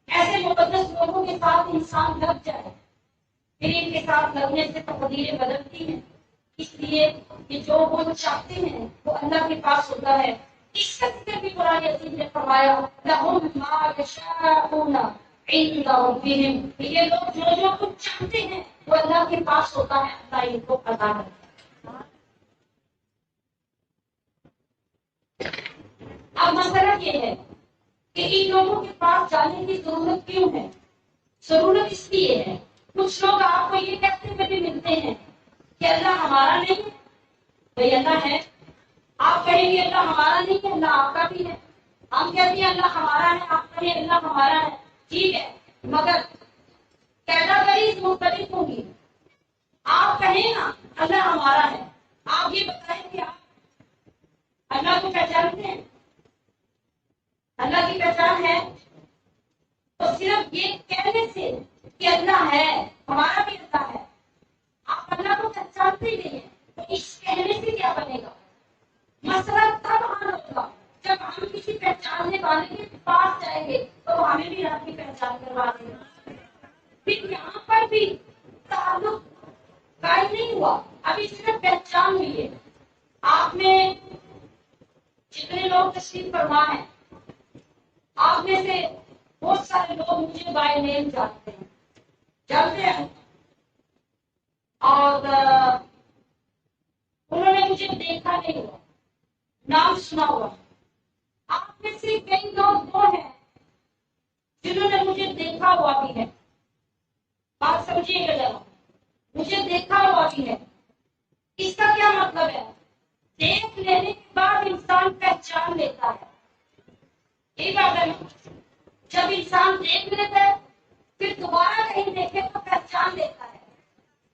ایسے مقدس لوگوں کے ساتھ انسان لگ جائے پھر ان کے ساتھ لگنے سے تقدیریں بدلتی ہیں. اس لیے کہ جو وہ چاہتے ہیں وہ اللہ کے پاس ہوتا ہے. اس سے بھی قرآن عظیم نے فرمایا لَهُم مَا يَشَاءُونَ عِندَ رَبِّهِمْ. یہ لوگ جو جو کچھ چاہتے ہیں وہ اللہ کے پاس ہوتا ہے، اللہ ان کو عطا کرتا ہے. اب مسئلہ یہ ہے کہ ان لوگوں کے پاس جانے کی ضرورت کیوں ہے؟ ضرورت اس لیے ہے کچھ لوگ آپ کو یہ کہتے ہوئے بھی ملتے ہیں کہ اللہ ہمارا نہیں. بھائی اللہ ہے، آپ کہیں گے اللہ ہمارا نہیں ہے، اللہ آپ کا بھی ہے. ہم کہتے ہیں اللہ ہمارا ہے، آپ کہیں اللہ ہمارا ہے. ٹھیک ہے، مگر کیٹاگریز مختلف ہوگی. آپ کہیں نا اللہ ہمارا ہے، آپ یہ بتائیں کہ آپ اللہ کو پہچانتے ہیں؟ یہ کہنے سے کہ اللہ ہے، ہمارا بھی اللہ ہے، آپ اللہ کو پہچانتے نہیں ہیں، تو اس کہنے سے کیا بنے گا؟ مسئلہ تب حل ہوگا جب ہم کسی پہچاننے والے کے پاس جائیں گے تو ہمیں بھی رب کی پہچان کروا دیں گے۔ پھر یہاں پر بھی تعلق قائم نہیں ہوا، ابھی صرف پہچان ہوئی ہے۔ آپ میں جتنے لوگ تشریف فرما ہیں، آپ میں سے بہت سارے لوگ مجھے بائی نیم جانتے ہیں اور انہوں نے مجھے دیکھا نہیں ہوا، نام سنا ہوا۔ آپ میں سے کئی لوگ وہ ہیں جنہوں نے مجھے دیکھا ہوا بھی ہے، بات سمجھیے گا ذرا، مجھے دیکھا ہوا بھی ہے۔ اس کا کیا مطلب ہے؟ دیکھ لینے کے بعد انسان پہچان لیتا ہے، یہ بات ہے نا؟ جب انسان دیکھ لیتا ہے پھر دوبارہ کہیں دیکھے تو پہچان لیتا ہے۔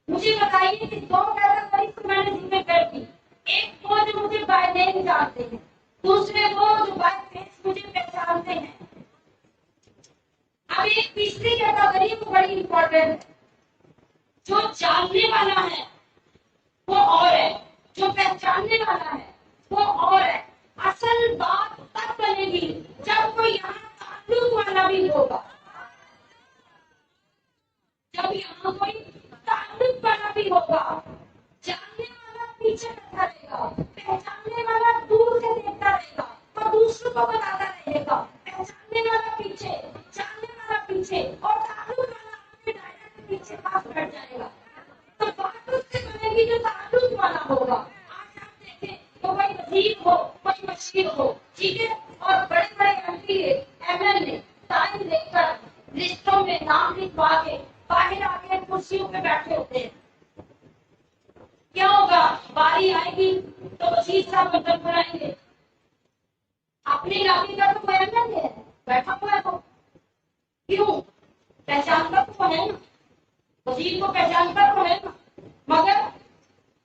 مجھے بتائیے کہ دو کیٹیگری سے میں نے ذمہ کر دی، ایک وہ جو مجھے بائی نیم جانتے ہیں، دوسرے وہ جو بائی فیس مجھے پہچانتے ہیں۔ اب ایک تیسری کیٹیگری وہ بڑی امپورٹنٹ ہے، جو جاننے والا ہے وہ اور ہے، جو پہچاننے والا ہے وہ اور ہے۔ اصل بات تب بنے گی جب کوئی یہاں تعلق والا بھی ہوگا، جب یہاں کوئی تعلق والا بھی ہوگا۔ جاننے والا پیچھے بیٹھا رہے گا، پہچاننے والا دور سے دیکھتا رہے گا اور دوسروں کو بتاتا رہے گا۔ پہچاننے والا پیچھے، جاننے والا پیچھے اور تعلق والا اپنے دائرے کے پیچھے پاس بیٹھ جائے گا۔ تو بات اس سے بنے گی جو تعلق والا ہوگا۔ آج آپ دیکھیں تو کوئی وزیر ہو، کوئی مشیر ہو، ٹھیک ہے، اور بڑے بڑے M P M L A تعلیم لے کر لسٹوں میں نام لکھوا کے باہر آ کے کرسیوں پہ بیٹھے ہوتے ہیں۔ کیا ہوگا؟ باری آئے گی تو وزیر صاحب مطلب بنائیں گے، اپنے علاقے کا تو ایم ایل اے ہے، بیٹھا ہوا ہے وہ، کیوں؟ پہچانتا تو ہے نا، وزیر کو پہچانتا تو ہے نا، مگر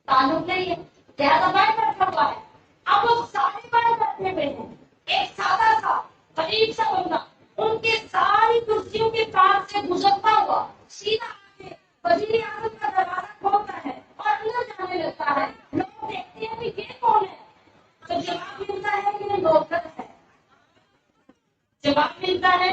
تعلق نہیں ہے، زیادہ باہر بیٹھا ہوا ہے۔ اب وہ سارے باہر بیٹھے ہوئے ہیں، ایک سادہ سا غریب سا بندہ ان کے ساری کرسیوں کے پاس سے گزرتا ہوا سیدھا آگے وزیر اعظم کا دروازہ کھولتا ہے اور اندر جانے لگتا ہے۔ لوگ دیکھتے ہیں کہ یہ کون ہے، تو جواب ملتا ہے کہ یہ نوکر ہے، جواب ملتا ہے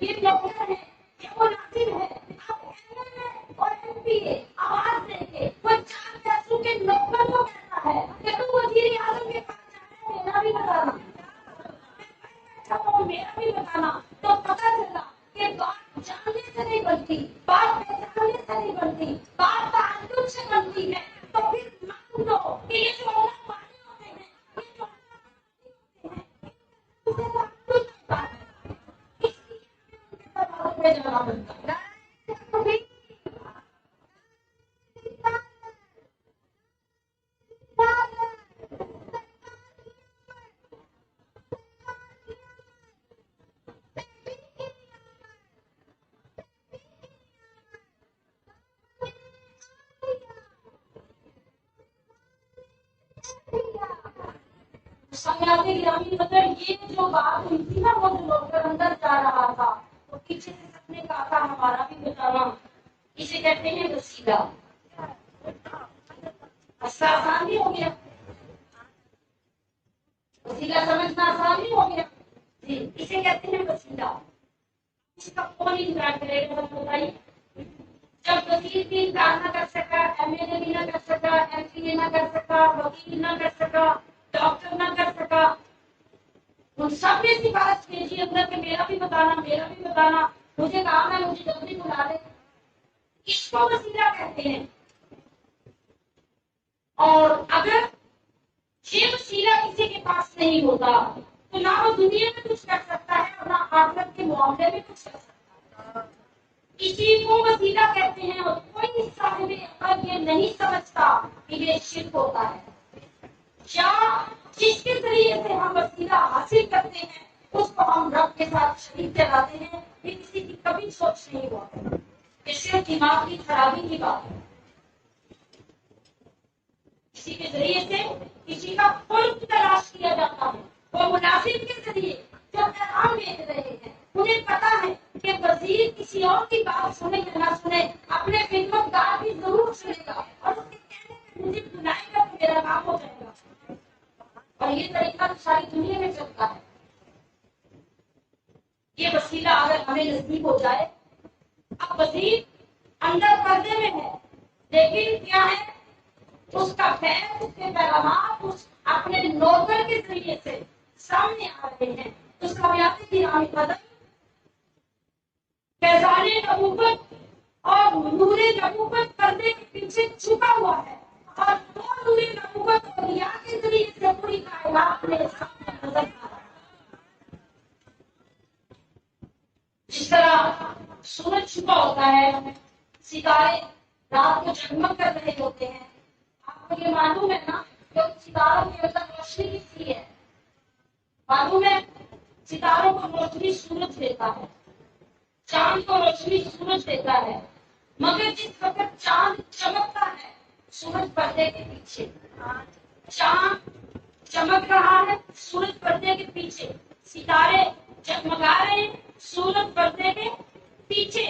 یہ نوکر ہے، یہ ملازم ہے۔ اب ایم ایل اے اور ایم پی اے آواز دے کے وہ 4 پیسوں کے نوکر کو کہتا ہے کہ تم وزیر اعظم کے پاس جانا ہے، میرا بھی بتانا، میرا بھی بتانا۔ تو پتہ چلا کہ بات جاننے سے نہیں بنتی، بات پہچاننے سے نہیں بنتی، بات تعلق سے بنتی ہے۔ تو پھر مان لو کہ یہ جو اللہ والے ہوتے ہیں، یہ جو اللہ والے ہوتے ہیں، ان سے تعلق ہوتا ہے، اس لیے ہمیں ان کے دروازے پہ جانا بنتا ہے۔ سمیاتی گرامی مطلب یہ جو بات ہوئی تھی نا، وہ جو نوکر اندر جا رہا تھا تو پیچھے سے سب نے کہا تھا ہمارا بھی بتانا، اسے کہتے ہیں وسیلہ۔ مسئلہ آسان بھی ہو گیا، وسیلہ سمجھنا آسان بھی ہو گیا جی، اسے کہتے ہیں وسیلہ۔ اس کا کون انکار کرے گا بتائیے؟ جب وزیر بھی انکار نہ کر سکا، ایم ایل اے بھی نہ کر سکا، ایم پی اے نہ کر سکا، وکیل نہ کر سکا، ڈاکٹر نہ کر سکا، ان سب نے سفارش بھیجی اندر کہ میرا بھی بتانا، میرا بھی بتانا، مجھے کام ہے، مجھے جلدی بلا دے۔ اس کو وسیلہ کہتے ہیں۔ اور اگر یہ وسیلہ کسی کے پاس نہیں ہوتا تو نہ وہ دنیا میں کچھ کر سکتا ہے اور نہ آخرت کے معاملے میں کچھ کر سکتا ہے۔ اسی کو وسیلہ کہتے ہیں، اور کوئی صاحب عقل یہ نہیں سمجھتا کہ یہ شرک ہوتا ہے، یا جس کے ذریعے سے ہم وسیلہ حاصل کرتے ہیں اس کو ہم رب کے ساتھ شریک ٹھہراتے ہیں۔ یہ کسی کی کبھی سوچ نہیں ہوا، یہ صرف دماغ کی خرابی کی بات ہے۔ کسی کے ذریعے سے کسی کا خلق تلاش کیا جاتا ہے، وہ ملازم کے ذریعے جو پیغام بھیج رہے ہیں انہیں پتا ہے کہ وزیر اور یہ طریقہ تو ساری دنیا میں چلتا ہے. یہ وسیلہ اگر ہمیں نزدیک ہو جائے، اب وزیر اندر پردے میں ہے لیکن کیا ہے اس کا فیض، اس کے پیغامات اس اپنے نوکر کے ذریعے سے سامنے آ رہے ہیں. اس کا بیاتی کی رامی قدم فیضان نبوت اور نور نبوت پردے کے پیچھے چھپا ہوا ہے، اور وہ نور نبوت اور ریا کے ذریعے سے پوری کائنات میں سامنے نظر آ رہا ہے. جس طرح سورج چھپا ہوتا ہے، ستارے رات کو جگمگ کر رہے ہوتے ہیں. آپ کو یہ معلوم ہے نا کہ ستاروں کے اندر روشنی کتنی ہے؟ معلوم ہے، ستاروں کو روشنی سورج دیتا ہے، چاند کو روشنی سورج دیتا ہے. مگر جس وقت چاند چمکتا ہے سورج پردے کے پیچھے، چاند چمک رہا ہے سورج پردے کے پیچھے، ستارے جگمگا رہے ہیں سورج پردے کے پیچھے.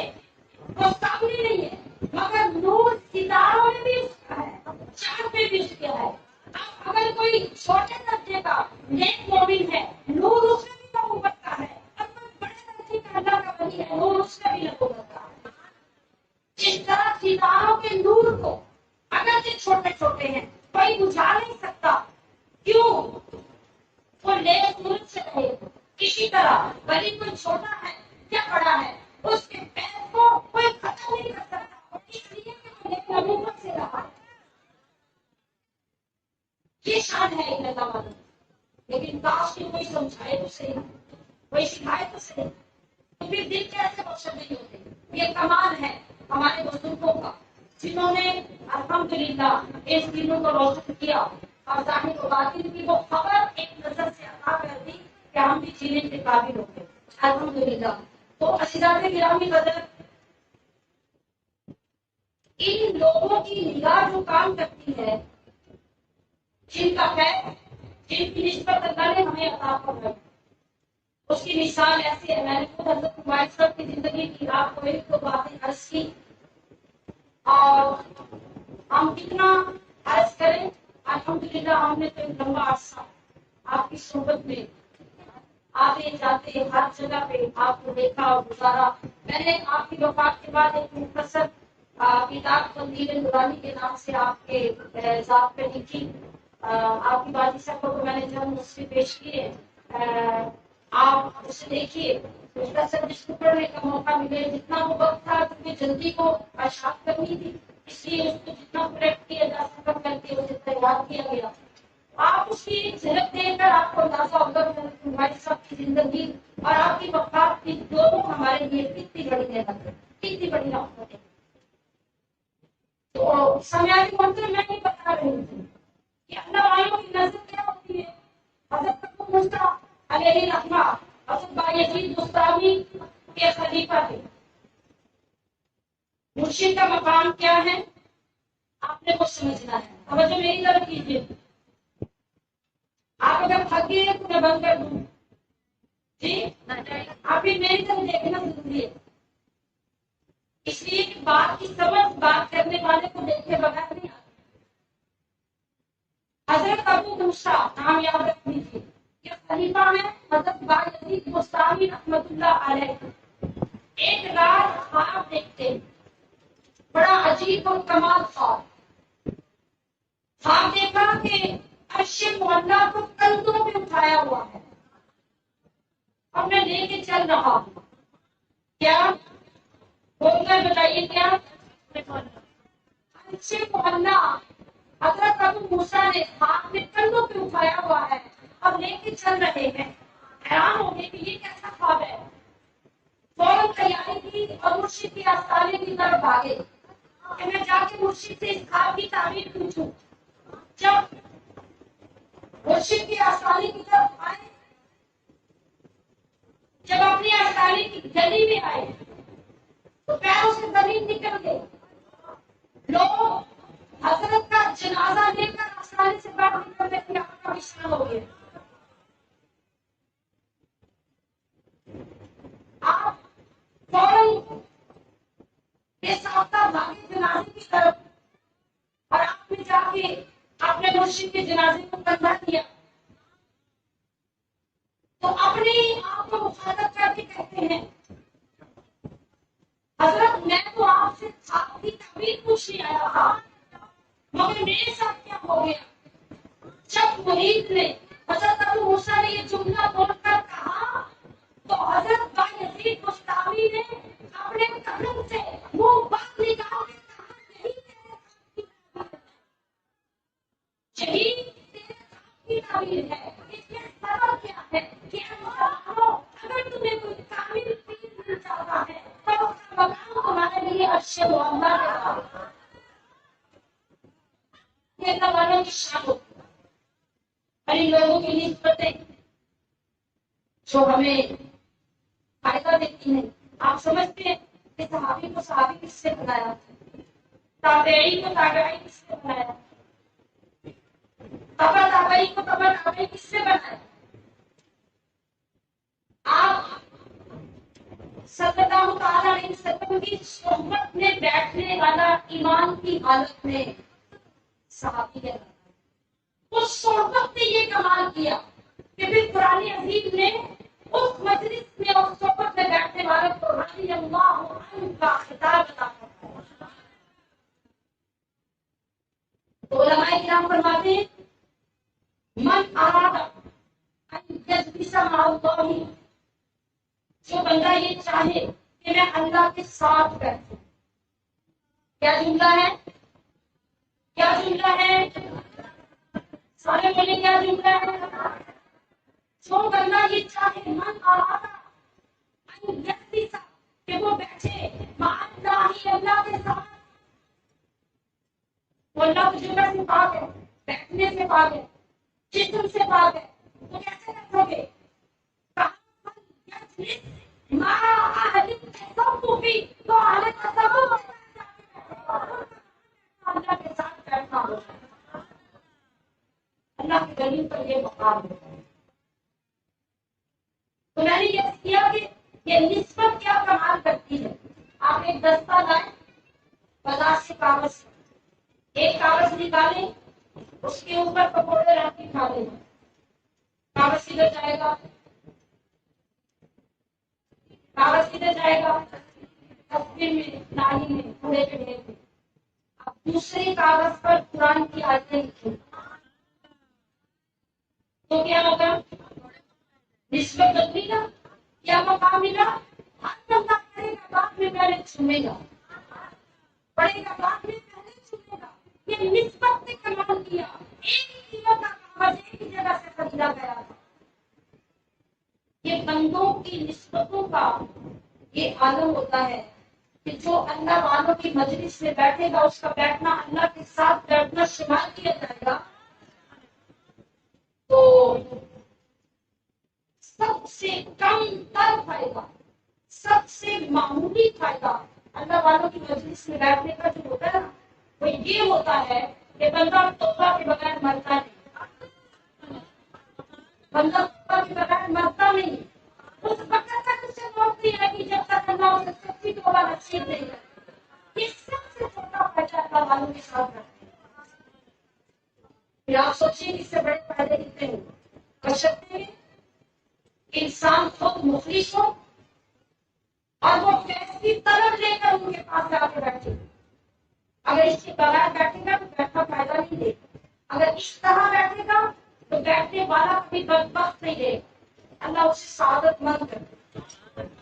وہ سامنے نہیں ہے مگر نور ستاروں میں بھی اس کا ہے، چاند میں بھی اس کا ہے. اب اگر کوئی چھوٹے درجے کا نیک مومن ہے، نور اس میں بھی لگو کرتا ہے. اب کوئی بڑے درجے کا اللہ کا ولی ہے، نور اس میں بھی لگو کرتا ہے. جس طرح ستاروں کے نور کو اگر یہ چھوٹے چھوٹے ہیں کوئی بجھا نہیں سکتا، کیوں؟ وہ نیک نور سے رہے. اسی طرح ولی کوئی چھوٹا ہے یا بڑا ہے، اس کے پیر کو کوئی ختم نہیں کر سکتا، اس لیے کہ وہ نیک نبوت سے رہا. یہ شان ہے اللہ والوں. لیکن کاش کی کوئی سمجھائے تو صحیح، کوئی سکھائے تو صحیح، تو پھر دل کیسے روشن نہیں ہوتے. یہ کمال ہے ہمارے بزرگوں کا جنہوں نے الحمدللہ اس دنوں کو روشن کیا اور ظاہر و باطن کی وہ خبر ایک نظر سے عطا کر دی کہ ہم بھی جینے کے قابل ہو گئے الحمدللہ. تو عزیزان گرامی قدر، ان لوگوں کی نگاہ جو کام کرتی ہے، جن کا خیر، جن کی نسبت اللہ نے ہمیں عطا فرمائی، اس کی مثال ایسی ہے. میں نے خود حضرت عمر صاحب کی زندگی کی آپ کو ایک دو باتیں عرض کی، اور ہم کتنا عرض کریں. الحمدللہ ہم نے تو ایک لمبا عرصہ آپ کی صحبت میں آتے جاتے ہر جگہ پہ آپ کو دیکھا اور گزارا. میں نے آپ کی وفات کے بعد ایک مختصر کتاب تنزیل نورانی کے نام سے آپ کے ذات پہ لکھی. آپ کی باجی صاحب کو میں نے جب اس سے پیش کیے، آپ اسے دیکھیے. اس کا سب جس کو پڑھنے کا موقع ملے، جتنا وہ وقت تھا کیونکہ جلدی کو اشاعت کرنی تھی، اس لیے اس کو جتنا کریکٹ کیا جا سکا کر کے اسے تیار کیا گیا. آپ اس کی جھلک دیکھ کر آپ کو اندازہ ہوگا کہ ہماری سب کی زندگی اور آپ کی وفات کی دونوں ہمارے لیے کتنی بڑی نعمت ہے، کتنی بڑی رحمت ہے. تو سمیاتی منظر میں نہیں بتا رہی تھی کہ اللہ والوں کی نظر کیا ہوتی ہے. حضرت ابو موسیٰ علیہ الرحمہ حضرت بایزید بستامی کے خلیفہ تھے. مرشد کا مقام کیا ہے آپ نے کو سمجھنا ہے. توجہ میری طرف کیجیے. آپ اگر تھک گئے تو میں بند کر دوں جی، آپ بھی میری طرف دیکھنا ضروری ہے، اس لیے کہ بات کی سمجھ بات کرنے والے کو دیکھے بغیر نہیں آتی. حضرت ابو موسیٰ نام یاد رکھ لیجیے، یہ خلیفہ ہے حضرت بایزید بستامی رحمۃ اللہ علیہ. ایک رات خواب دیکھتے، بڑا عجیب اور کمال خواب. خواب دیکھا کہ عرش معلیٰ کو کندھوں پہ اٹھایا ہوا ہے اور میں لے کے چل رہا ہوں. کیا بول کر بتائیے کیا؟ عرش معلیٰ حضرت ابو موسیٰ نے خواب میں کندھوں پہ اٹھایا ہوا ہے اور لے کے چل رہے ہیں. حیران ہو گئے کہ یہ کیسا خواب ہے. فوراً تیاری کی اور مرشد کی آستانے کی طرف بھاگے کہ میں جا کے مرشد سے اس خواب کی تعبیر پوچھوں. جب مرشد کی آستانے کی طرف آئے، جب اپنی آستانے کی گلی میں آئے تو پیروں سے زمین نکل گئی. لوگ حضرت کا جنازہ لے کر آستانے سے باہر نکلنے کی آپ کا مشن ہو گیا. آپ فوراً بے ساختہ بھاگے جنازے کی طرف اور آپ نے جا کے اپنے مرشد کے جنازے کو کندھا دیا. تو اپنے آپ کو مخاطب کر کے کہتے ہیں حضرت میں تو آپ سے آپ کی تعبیر پوچھنے آیا تھا مگر میرے ساتھ کیا ہو گیا؟ جب مرید نے حضرت ابو موسیٰ نے یہ جملہ بول کر کہا تو حضرت بایزید بستامی نے اپنے قدم سے منہ باہر نکال کے کہا یہی تیرے کام کی تعبیر ہے۔ اس میں سبب کیا ہے کہ مسلمانوں اگر تمہیں کوئی کامل پیر مل جاتا ہے تو اس کا مقام تمہارے لیے عرش معلیٰ ہے۔ یہ زمانوں کی شان ہوتی ہے اور ان لوگوں کی نسبتیں جو ہمیں فائدہ دیتی ہیں۔ آپ سمجھتے ہیں کہ صحابی کو صحابی کس سے بنایا، تابعی کو تابعی کس سے بنایا، تبع تابعی کو تبع تابعی کس سے بنایا؟ آپ صلی اللہ تعالیٰ علیہ وسلم کی صحبت میں بیٹھنے والا ایمان کی حالت میں صحابی ہے۔ اس صحبت نے یہ کمال کیا کہ پھر قرآن عظیم نے اس مجلس میں اور صحبت میں بیٹھنے والے کو رضی اللہ عنہ کا خطاب عطا فرمایا۔ تو علماء کرام فرماتے ہیں من اراد ان یجلس مع اللہ، جو بندہ یہ چاہے کہ میں اللہ کے ساتھ بیٹھوں۔ کیا جملہ ہے؟ کیا جملہ ہے؟ سارے بولے کیا جملہ ہے؟ جو بندہ یہ چاہے من اراد ان یجلس، کہ وہ بیٹھے مع اللہ، اللہ کے ساتھ۔ وہ اللہ کی جگہ سے پاک ہے، بیٹھنے سے پاک ہے، جسم سے پاک ہے، تو کیسے بیٹھو گے؟ مع اہل التصوف، تو اہل تصوف اللہ کے ساتھ بیٹھنا ہوتا ہے۔ اللہ کے دلیل پر یہ مقام ہوتا ہے۔ تو میں نے یہ کیا کہ یہ نسبت کیا کمال کرتی ہے۔ آپ ایک دستہ لائیں بازار سے، کاغذ سے ایک کاغذ نکالیں، اس کے اوپر پکوڑے رکھ کے کھا لیں، کاغذ کدھر جائے گا؟ کاغذ کدھر جائے گا؟ تصویر میں، نالی میں، کوڑے کے ڈھیر میں۔ اب دوسرے کاغذ پر قرآن کی آیتیں لکھیں تو کیا ہوگا؟ نسبت بدلی گا، کیا مقام ملا؟ ہر بندہ پڑھے گا بعد میں پہلے سنے گا، پڑھے گا بعد میں پہلے سنے گا۔ یہ نسبت نے کمال کیا۔ ایک ہی کلو کا کاغذ ایک ہی جگہ سے خریدا گیا تھا۔ یہ بندوں کی نسبتوں کا یہ عالم ہوتا ہے کہ جو اللہ والوں کی مجلس میں بیٹھے گا اس کا بیٹھنا اللہ کے ساتھ بیٹھنا شمار کیا جائے گا تو سب سے کم تر فائدہ، سب سے معمولی فائدہ اللہ والوں کی مجلس میں بیٹھنے کا جو ہوتا ہے نا، وہ یہ ہوتا ہے کہ بندہ توبہ کے بغیر مرتا نہیں، بندہ توبہ کے بغیر مرتا نہیں۔ اس وقت تک اسے موت نہیں آئے گی جب تک اللہ اسے سچی توبہ نصیب نہیں کرے۔ یہ سب سے چھوٹا فائدہ اللہ والوں کے ساتھ رکھتے ہیں۔ پھر آپ سوچیے اس سے بڑے فائدے کتنے ہیں؟ بشرطے انسان خود مخلص ہو اور وہ کیسی طلب لے کر ان کے پاس جا کے بیٹھے۔ اگر اس کے بغیر بیٹھے گا تو بیٹھنا فائدہ نہیں دے گا، اگر اس طرح بیٹھے گا تو بیٹھنے والا کبھی بدبخت نہیں دے گا، اللہ اسے سعادت مند کر دے۔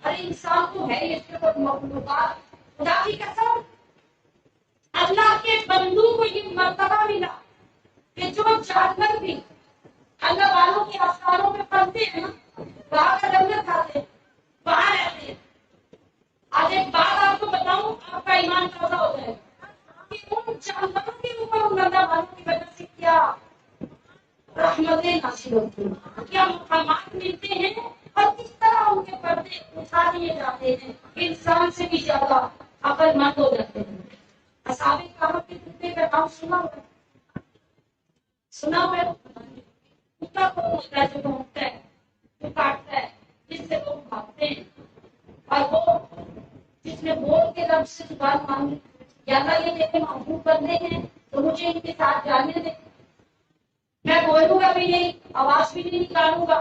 ارے انسان تو ہے اس کے بعد مخلوقات، خدا کی قسم اللہ کے بندوں کو یہ مرتبہ ملا کہ جو جانور بھی اللہ والوں کے آستانوں میں پلتے ہیں نا، وہاں کا لنگر کھاتے ہیں، وہاں رہتے ہیں۔ آج ایک بات آپ کو بتاؤں، آپ کا ایمان تازہ ہو جائے کہ ان جانوروں کے اوپر ان اللہ والوں کی وجہ سے کیا رحمتیں نازل ہوتی ہیں، کیا مقامات ملتے ہیں اور کس طرح ان کے پردے اٹھا دیے جاتے ہیں، انسان سے بھی زیادہ عقل مند ہو جاتے ہیں۔ اصحاب کہف کے کتے کا نام سنا ہوا ہے؟ سنا ہوا ہے؟ کتا کو ہوتا ہے جو بھونکتا ہے، جو کاٹتا ہے، جس سے لوگ بھاگتے ہیں، اور وہ جس نے بول کے رب سے زبان مانگی یا اللہ یہ میرے محبوب بندے ہیں تو مجھے ان کے ساتھ جانے دے، میں بولوں گا بھی نہیں، آواز بھی نہیں نکالوں گا،